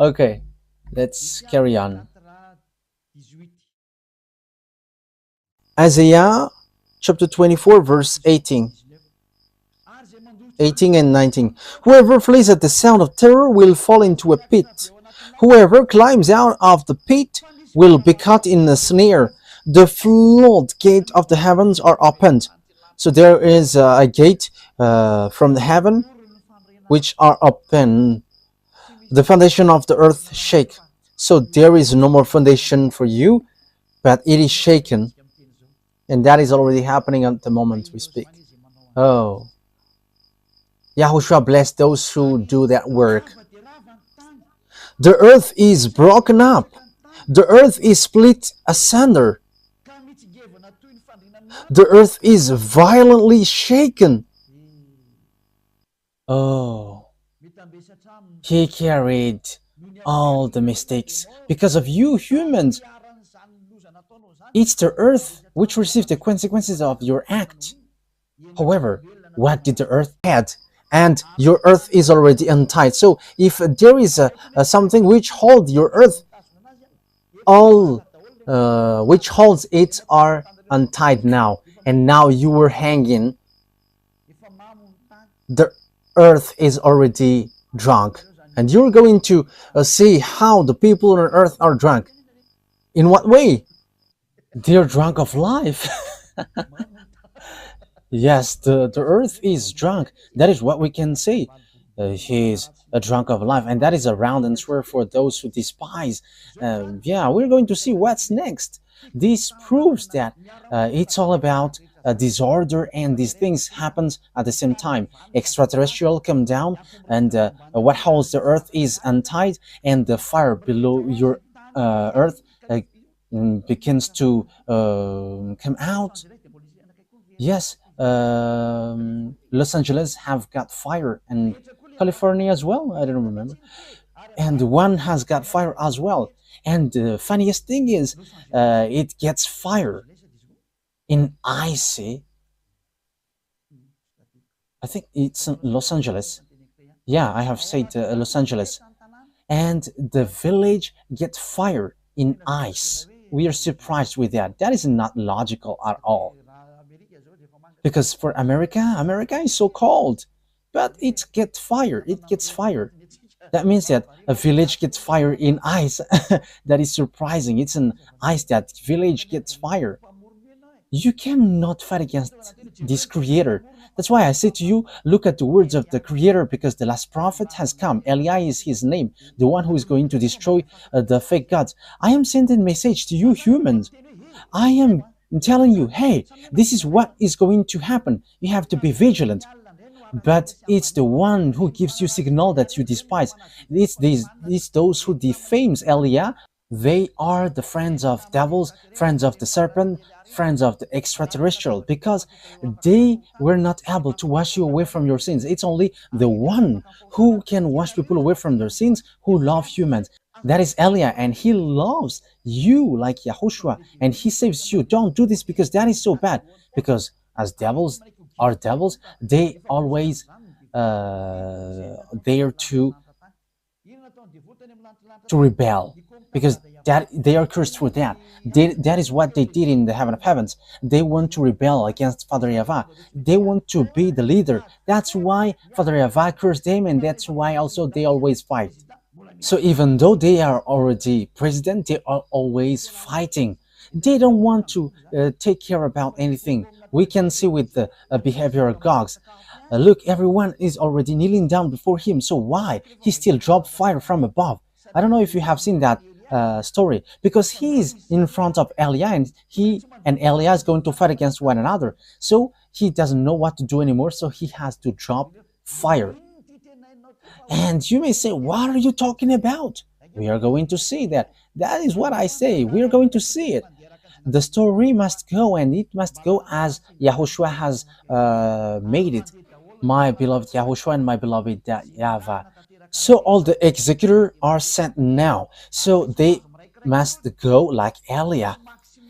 Okay, let's carry on. Isaiah chapter 24, verse 18 and 19. Whoever flees at the sound of terror will fall into a pit. Whoever climbs out of the pit will be caught in a snare. The floodgate of the heavens are opened. So there is a gate from the heaven which are open. The foundation of the earth shake. So there is no more foundation for you, but it is shaken. And that is already happening at the moment we speak. Oh, Yahushua bless those who do that work. The earth is broken up. The earth is split asunder. The earth is violently shaken. Oh, he carried all the mistakes because of you humans. It's the earth which receives the consequences of your act. However, what did the earth had? And your earth is already untied. So if there is a something which holds your earth, all which holds it are untied now, and now you were hanging. The earth is already drunk, and you're going to see how the people on earth are drunk. In what way? They're drunk of life. Yes, the earth is drunk. That is what we can say. He's a drunk of life, and that is a round and swear for those who despise. Yeah, we're going to see what's next. This proves that it's all about disorder, and these things happens at the same time. Extraterrestrial come down, and what holds the earth is untied, and the fire below your earth begins to come out. Yes, Los Angeles have got fire, and California as well. I don't remember, and one has got fire as well. And the funniest thing is, it gets fire in icy. I think it's in Los Angeles. Yeah, I have said Los Angeles, and the village gets fire in ice. We are surprised with that. That is not logical at all. Because for America, America is so cold, but it gets fire. It gets fire. That means that a village gets fire in ice. That is surprising. It's an ice that village gets fire. You cannot fight against this creator. That's why I say to you, look at the words of the creator, because the last prophet has come. Eli is his name, the one who is going to destroy the fake gods. I am sending a message to you humans. I am telling you, hey, this is what is going to happen. You have to be vigilant. But it's the one who gives you signal that you despise. It's those who defames Elia. They are the friends of devils, friends of the serpent, friends of the extraterrestrial, because they were not able to wash you away from your sins. It's only the one who can wash people away from their sins who love humans. That is Elia, and he loves you like Yahushua, and he saves you. Don't do this because that is so bad. Because as devils are devils, they always there to rebel, because that they are cursed for that. That is what they did in the heaven of heavens. They want to rebel against Father YAHVAH. They want to be the leader. That's why Father YAHVAH cursed them, and that's why also they always fight. So even though they are already president, they are always fighting. They don't want to take care about anything. We can see with the behavior of Gogs. Look, everyone is already kneeling down before him. So why he still dropped fire from above? I don't know if you have seen that story, because he's in front of Elia, and he and Elia is going to fight against one another. So he doesn't know what to do anymore. So he has to drop fire. And you may say, what are you talking about? We are going to see that. That is what I say. We are going to see it. The story must go, and it must go as Yahushua has made it. My beloved Yahushua and my beloved YAHVAH. So all the executors are sent now. So they must go like Elia,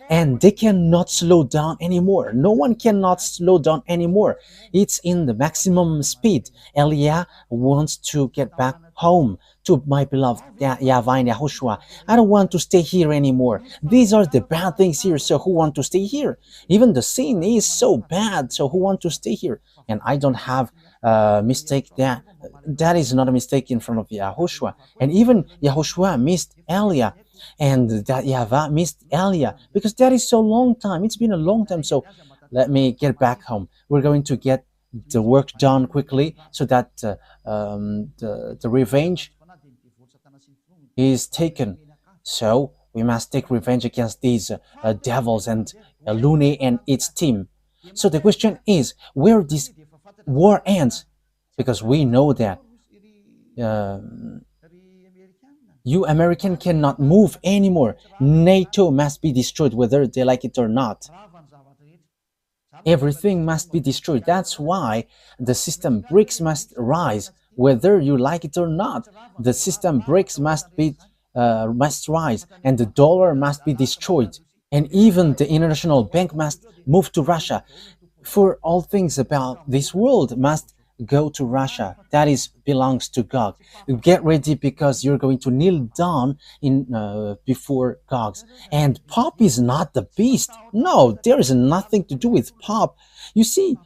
and they cannot slow down anymore. No one cannot slow down anymore. It's in the maximum speed. Elia wants to get back home to my beloved YAHVAH and Yahushua. I don't want to stay here anymore. These are the bad things here, so who want to stay here? Even the sin is so bad, so who want to stay here? And I don't have a mistake that is not a mistake in front of Yahushua. And even Yahushua missed Elia, and that YAHVAH missed Elia, because that is so long time. It's been a long time. So let me get back home. We're going to get the work done quickly, so that the revenge is taken. So we must take revenge against these devils and Lune and its team. So the question is, where this war ends, because we know that you American cannot move anymore. NATO must be destroyed, whether they like it or not. Everything must be destroyed. That's why the system BRICS must rise, whether you like it or not. The system BRICS must rise, and the dollar must be destroyed, and even the international bank must move to Russia. For all things about this world must go to Russia. That is belongs to God. Get ready, because you're going to kneel down in before gods. And Pop is not the beast. No, there is nothing to do with Pop. You see,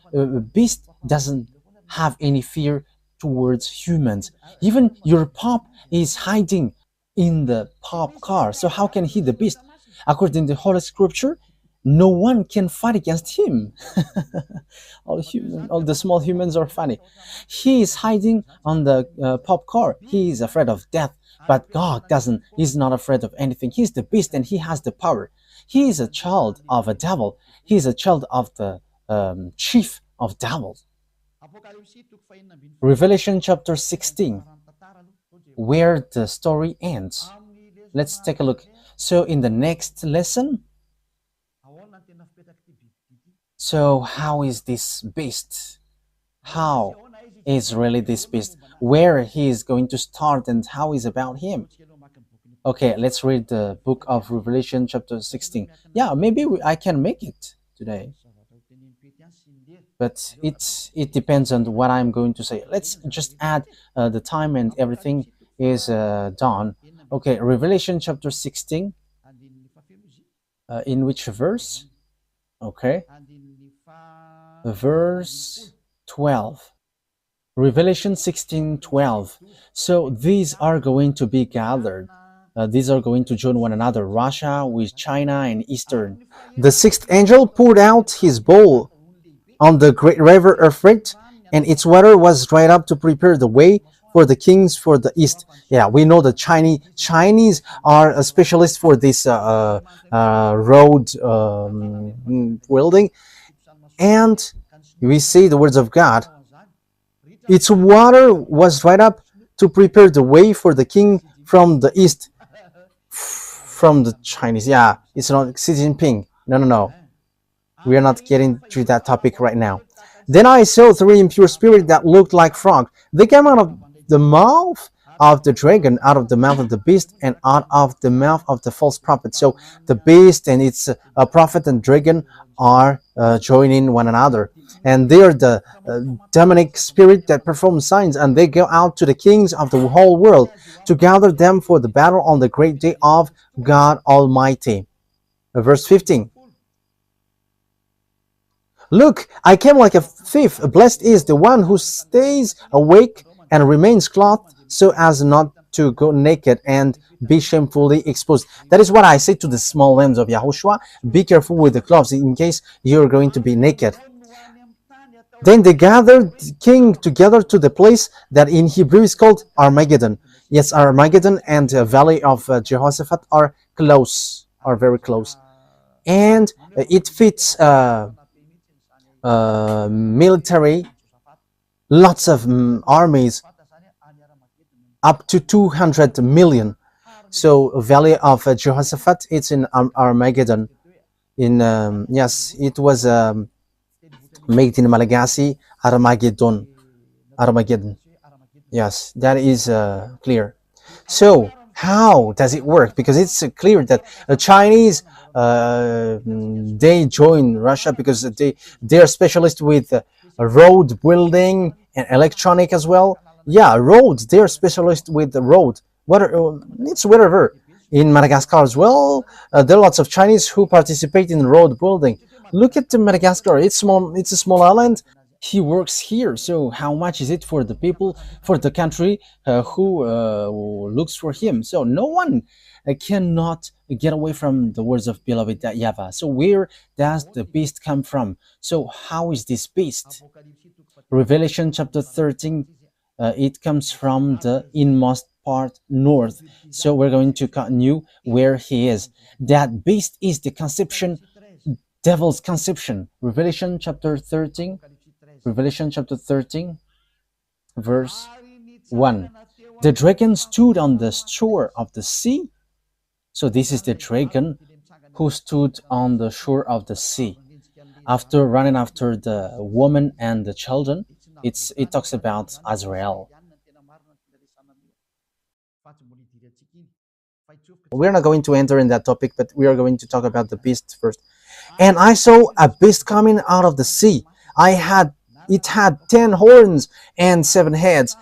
beast doesn't have any fear towards humans. Even your Pop is hiding in the Pop car. So how can he the beast? According to Holy Scripture, no one can fight against him. All the small humans are funny. He is hiding on the Pop car. He is afraid of death, but God doesn't. He's not afraid of anything. He's the beast, and he has the power. He is a child of a devil. He is a child of the chief of devils. Revelation chapter 16, where the story ends. Let's take a look. So in the next lesson, so how is this beast? How is really this beast? Where he is going to start, and how is about him? Okay, let's read the book of Revelation chapter 16. Yeah, maybe I can make it today, but it depends on what I'm going to say. Let's just add the time, and everything is done. Okay, Revelation chapter 16. In which verse? Okay, verse 12. Revelation 16:12. So these are going to be gathered. These are going to join one another, Russia with China and Eastern. The sixth angel poured out his bowl on the great river Euphrates, and its water was dried up to prepare the way for the kings for the east. Yeah, we know the Chinese are a specialist for this road building, and we see the words of God. Its water was dried up to prepare the way for the king from the east. From the Chinese, yeah, it's not Xi Jinping. No. We are not getting to that topic right now. Then I saw three impure spirits that looked like frogs. They came out of the mouth of the dragon, out of the mouth of the beast, and out of the mouth of the false prophet. So the beast and its prophet and dragon are joining one another, and they are the demonic spirit that perform signs, and they go out to the kings of the whole world to gather them for the battle on the great day of God Almighty. Verse 15. Look, I came like a thief. Blessed is the one who stays awake and remains clothed, so as not to go naked and be shamefully exposed. That is what I say to the small lambs of Yahushua. Be careful with the clothes in case you're going to be naked. Then they gathered king together to the place that in Hebrew is called Armageddon. Yes, Armageddon and the valley of Jehoshaphat are close, are very close. And it fits military, lots of armies, up to 200 million. So valley of Jehoshaphat, it's in Armageddon. In yes, it was made in Malagasy, Armageddon. Armageddon. Yes, that is clear. So how does it work? Because it's clear that the Chinese they join Russia because they are specialists with road building and electronic as well. Yeah, roads. They are specialists with the road. What it's wherever in Madagascar as well. There are lots of Chinese who participate in road building. Look at Madagascar. It's small. It's a small island. He works here, so how much is it for the people, for the country who looks for him? So no one cannot get away from the words of beloved YAHVAH. So where does the beast come from? So how is this beast? Revelation chapter 13, it comes from the inmost part north. So we're going to continue where he is. That beast is the conception, devil's conception. Revelation chapter 13, verse 1. The dragon stood on the shore of the sea. So this is the dragon who stood on the shore of the sea. After running after the woman and the children, it talks about Azrael. We're not going to enter in that topic, but we are going to talk about the beast first. And I saw a beast coming out of the sea. It had 10 horns and 7 heads,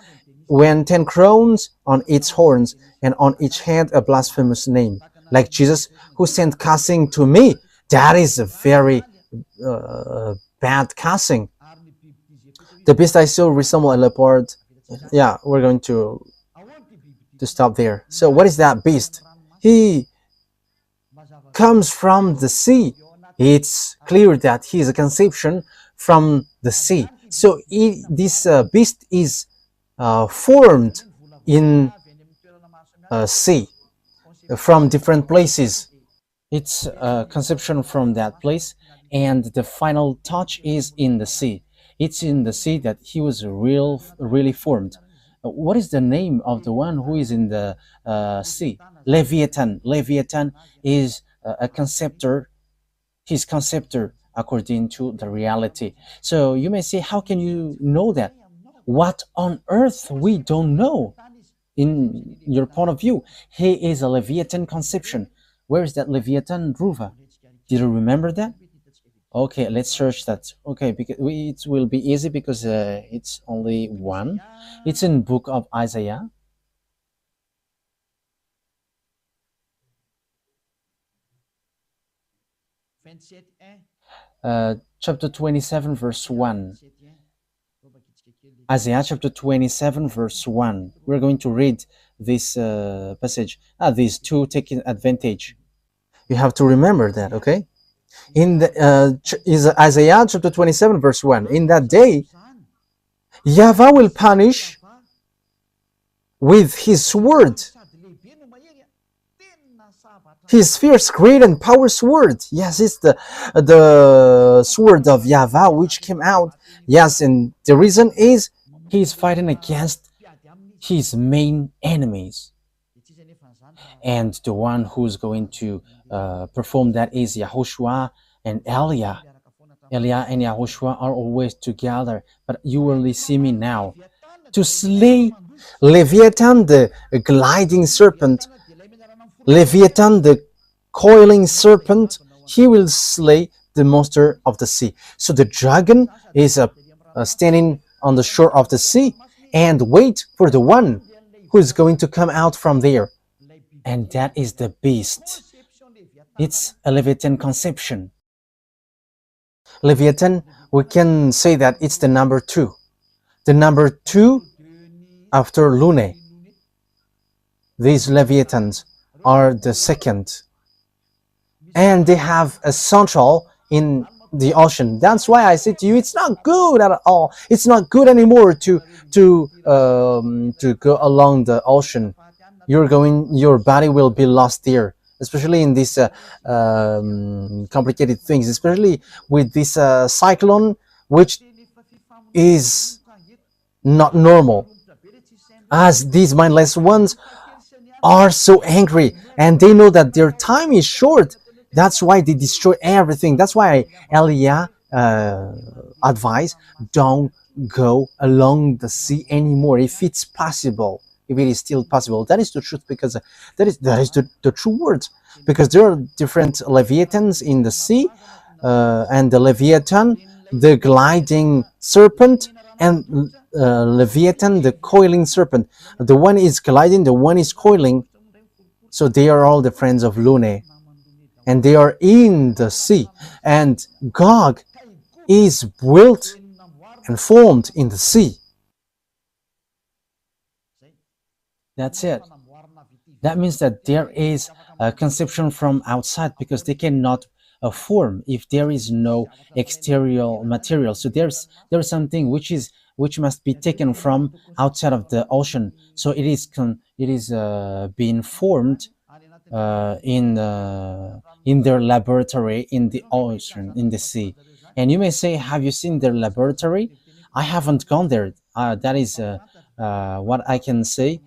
when 10 crowns on its horns, and on each head a blasphemous name, like Jesus, who sent cussing to me. That is a very bad cussing. The beast I saw resembled a leopard. Yeah, we're going to stop there. So what is that beast? He comes from the sea. It's clear that he is a conception from the sea. So this beast is formed in sea from different places. It's a conception from that place, and the final touch is in the sea. It's in the sea that he was really formed. What is the name of the one who is in the sea? Leviathan. Leviathan is a conceptor. His conceptor according to the reality. So you may say, how can you know that? What on earth we don't know? In your point of view, he is a Leviathan conception. Where is that Leviathan, Ruva? Did you remember that? Okay, let's search that. Okay, because it will be easy because it's only one. It's in book of Isaiah. Chapter 27, verse 1. Isaiah chapter 27, verse 1. We're going to read this passage. These two taking advantage. You have to remember that, okay? In the is Isaiah chapter 27, verse 1. In that day, YAHVAH will punish with his sword, his fierce, great, and power sword. Yes, it's the sword of YAHVAH which came out. Yes, and the reason is he's fighting against his main enemies. And the one who's going to perform that is YAHOSHUAH and Elia. Elia and YAHOSHUAH are always together, but you will see me now. To slay Leviathan, the gliding serpent, Leviathan, the coiling serpent, he will slay the monster of the sea. So the dragon is standing on the shore of the sea and wait for the one who is going to come out from there. And that is the beast. It's a Leviathan conception. Leviathan, we can say that it's the number 2. The number 2 after Lune. These Leviathans are the second. And they have a central in the ocean. That's why I said to you, it's not good at all. It's not good anymore to go along the ocean. Your body will be lost there, especially in these complicated things, especially with this cyclone, which is not normal. As these mindless ones are so angry and they know that their time is short, That's why they destroy everything. That's why Elia advised, don't go along the sea anymore if it's possible, if it is still possible. That is the truth, because that is the true words, because there are different leviathans in the sea, and the leviathan, the gliding serpent, and leviathan, the coiling serpent. The one is gliding, the one is coiling. So they are all the friends of Lune, and they are in the sea. And Gog is built and formed in the sea. That's it. That means that there is a conception from outside, because they cannot form if there is no exterior material. So there's something which must be taken from outside of the ocean. So it is being formed in their laboratory in the ocean, in the sea. And you may say, have you seen their laboratory? I haven't gone there. That is what I can say.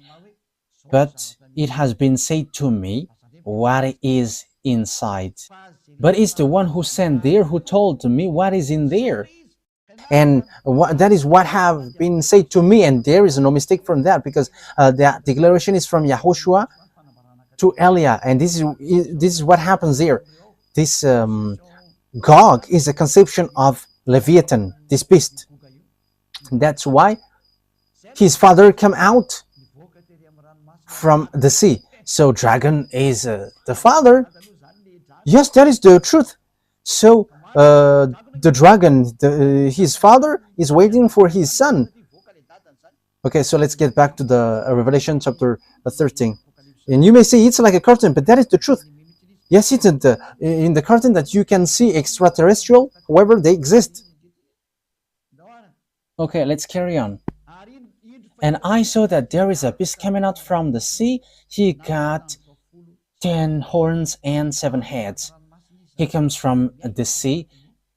But it has been said to me what is inside. But it's the one who sent there who told me what is in there. And that is what have been said to me, and there is no mistake from that, because the declaration is from Yahushua to Elia, and this is what happens there. This Gog is a conception of Leviathan, this beast. That's why his father came out from the sea. So dragon is the father. Yes, that is the truth. So the dragon, his father, is waiting for his son. Okay, so let's get back to the Revelation chapter 13. And you may say it's like a curtain, but that is the truth. Yes, it's in the curtain that you can see extraterrestrial, however they exist. Okay, let's carry on. And I saw that there is a beast coming out from the sea. He got 10 horns and 7 heads. He comes from the sea.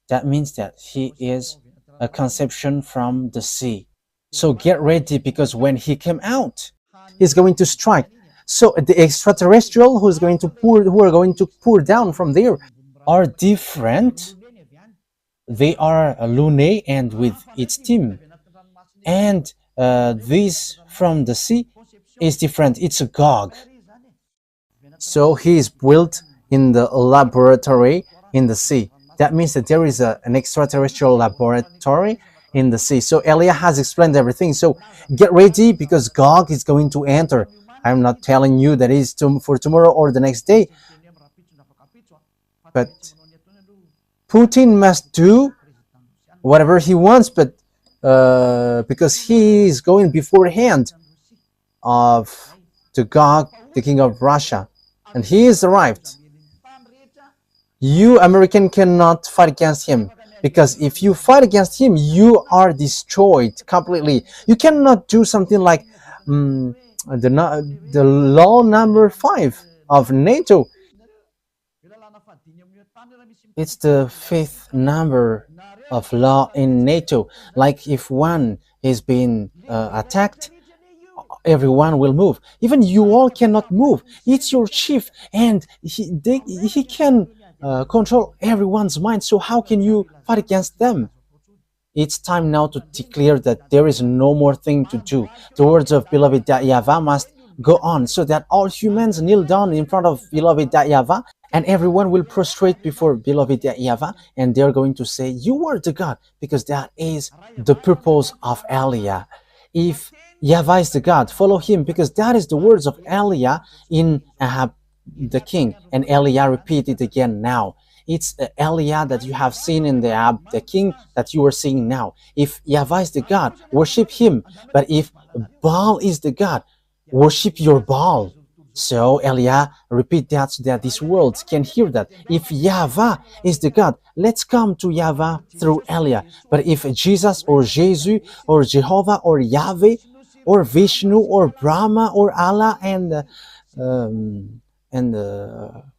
That means that he is a conception from the sea. So get ready, because when he came out, he's going to strike. So the extraterrestrial who are going to pour down from there are different. They are Lune and with its team. And this from the sea is different. It's a Gog. So he is built in the laboratory in the sea. That means that there is an extraterrestrial laboratory in the sea. So Elia has explained everything. So get ready, because Gog is going to enter. I'm not telling you that is for tomorrow or the next day. But Putin must do whatever he wants, but because he is going beforehand of the Gog, the king of Russia, and he is arrived. You American cannot fight against him, because if you fight against him, you are destroyed completely. You cannot do something like the law number 5 of Nato. It's the 5th number of law in Nato. Like if one is being attacked, everyone will move. Even you all cannot move. It's your chief, and he can control everyone's mind. So how can you fight against them? It's time now to declare that there is no more thing to do. The words of beloved YAHVAH must go on, so that all humans kneel down in front of beloved YAHVAH, and everyone will prostrate before beloved YAHVAH, and they're going to say, you are the God, because that is the purpose of Elia. If YAHVAH is the God, follow him, because that is the words of Elia in Ahab the king, and Elia repeated again now. It's Elia that you have seen in the Ahab the king that you are seeing now. If YAHVAH is the God, worship him. But if Baal is the God, worship your Baal. So Elia repeat that, so that this world can hear that. If YAHVAH is the God, let's come to YAHVAH through Elia. But if Jesus or Jesus or Jehovah or Yahweh or Vishnu or Brahma or Allah and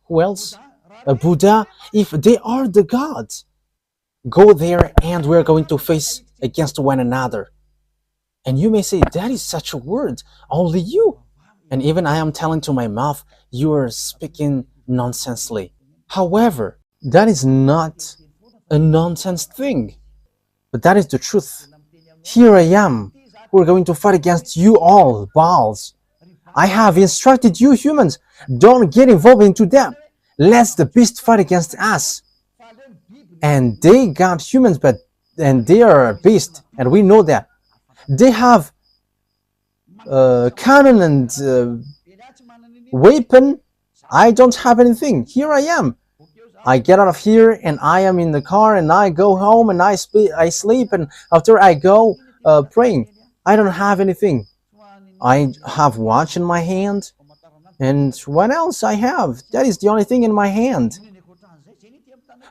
who else? Buddha, if they are the gods, go there and we're going to face against one another. And you may say, that is such a word, only you. And even I am telling to my mouth, you are speaking nonsensely. However, that is not a nonsense thing, but that is the truth. Here I am. We're going to fight against you all, Baals. I have instructed you humans, don't get involved into that. Let the beast fight against us. And they got humans, and they are a beast, and we know that. They have cannon and weapon. I don't have anything. Here I am. I get out of here and I am in the car and I go home and I sleep, and after I go praying. I don't have anything. I have watch in my hand, and what else I have? That is the only thing in my hand.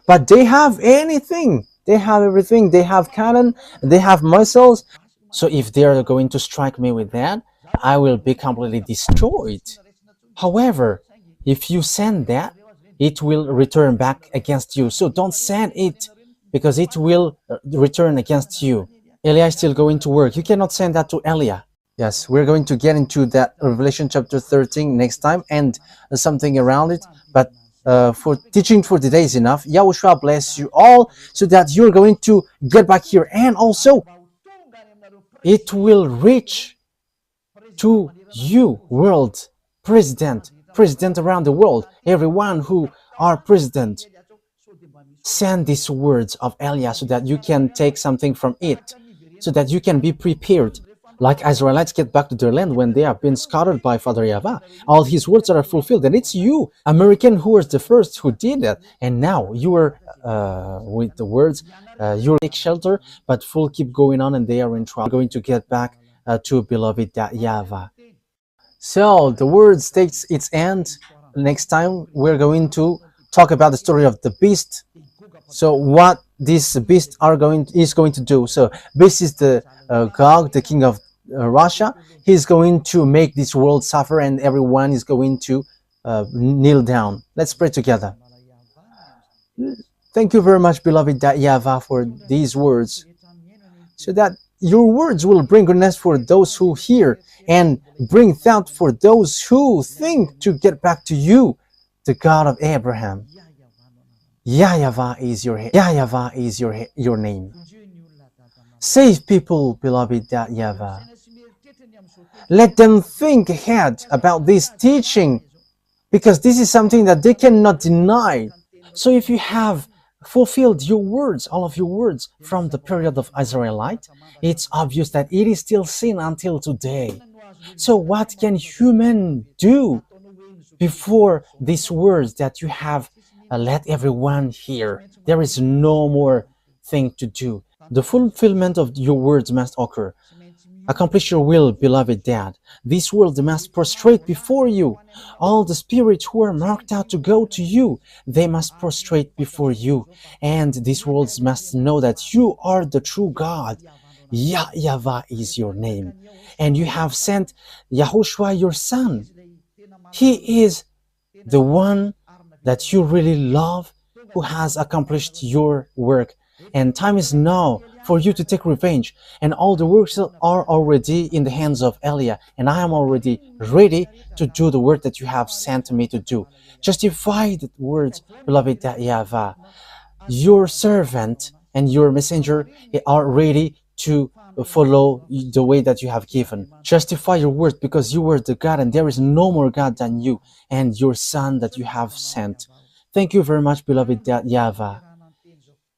But they have anything. They have everything. They have cannon. They have missiles. So if they are going to strike me with that, I will be completely destroyed. However, if you send that, it will return back against you. So don't send it, because it will return against you. Elia is still going to work. You cannot send that to Elia. Yes, we're going to get into that Revelation chapter 13 next time and something around it. But for teaching for today is enough. Yahushua bless you all so that you're going to get back here. And also, it will reach to you, world president around the world, everyone who are president. Send these words of Elia so that you can take something from it, so that you can be prepared. Like Israelites get back to their land when they have been scattered by Father YAHVAH. All his words are fulfilled, and it's you, American, who was the first who did that. And now you are with the words, you take shelter, but full keep going on, and they are in trouble. We're going to get back to beloved YAHVAH. So the words takes its end. Next time we're going to talk about the story of the beast. So what this beast is going to do. So beast is the Gog, the king of Russia. He's going to make this world suffer, and everyone is going to kneel down. Let's pray together. Thank you very much, beloved YAHVAH, for these words, so that your words will bring goodness for those who hear and bring thought for those who think to get back to you, the God of Abraham. YAHVAH is your name. Save people, beloved YAHVAH. Let them think ahead about this teaching, because this is something that they cannot deny. So if you have fulfilled your words, all of your words from the period of Israelite, it's obvious that it is still sin until today. So what can human do before these words that you have let everyone hear? There is no more thing to do. The fulfillment of your words must occur. Accomplish your will, beloved Dad. This world must prostrate before you. All the spirits who are marked out to go to you, they must prostrate before you. And these worlds must know that you are the true God. YAHVAH is your name. And you have sent YAHOSHUAH, your son. He is the one that you really love, who has accomplished your work. And time is now for you to take revenge. And all the works are already in the hands of Elia. And I am already ready to do the work that you have sent me to do. Justify the words, beloved YAHVAH. Your servant and your messenger are ready to follow the way that you have given. Justify your word, because you are the God, and there is no more God than you and your Son that you have sent. Thank you very much, beloved YAHVAH.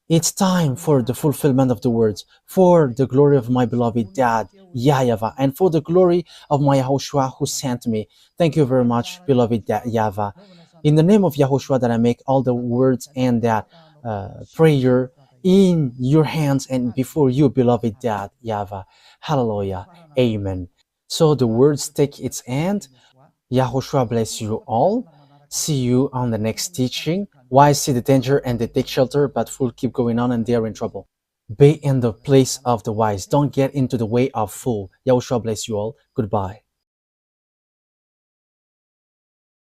It's time for the fulfillment of the words, for the glory of my beloved Dad, YAHVAH, and for the glory of my YAHOSHUAH who sent me. Thank you very much, beloved YAHVAH. In the name of YAHOSHUAH, that I make all the words and that prayer in your hands and before you, beloved Dad, YAHVAH. Hallelujah. Amen. So the words take its end. YAHOSHUAH bless you all. See you on the next teaching. Wise see the danger and they take shelter, but fools keep going on and they are in trouble. Be in the place of the wise. Don't get into the way of fool. YAHOSHUAH bless you all. Goodbye.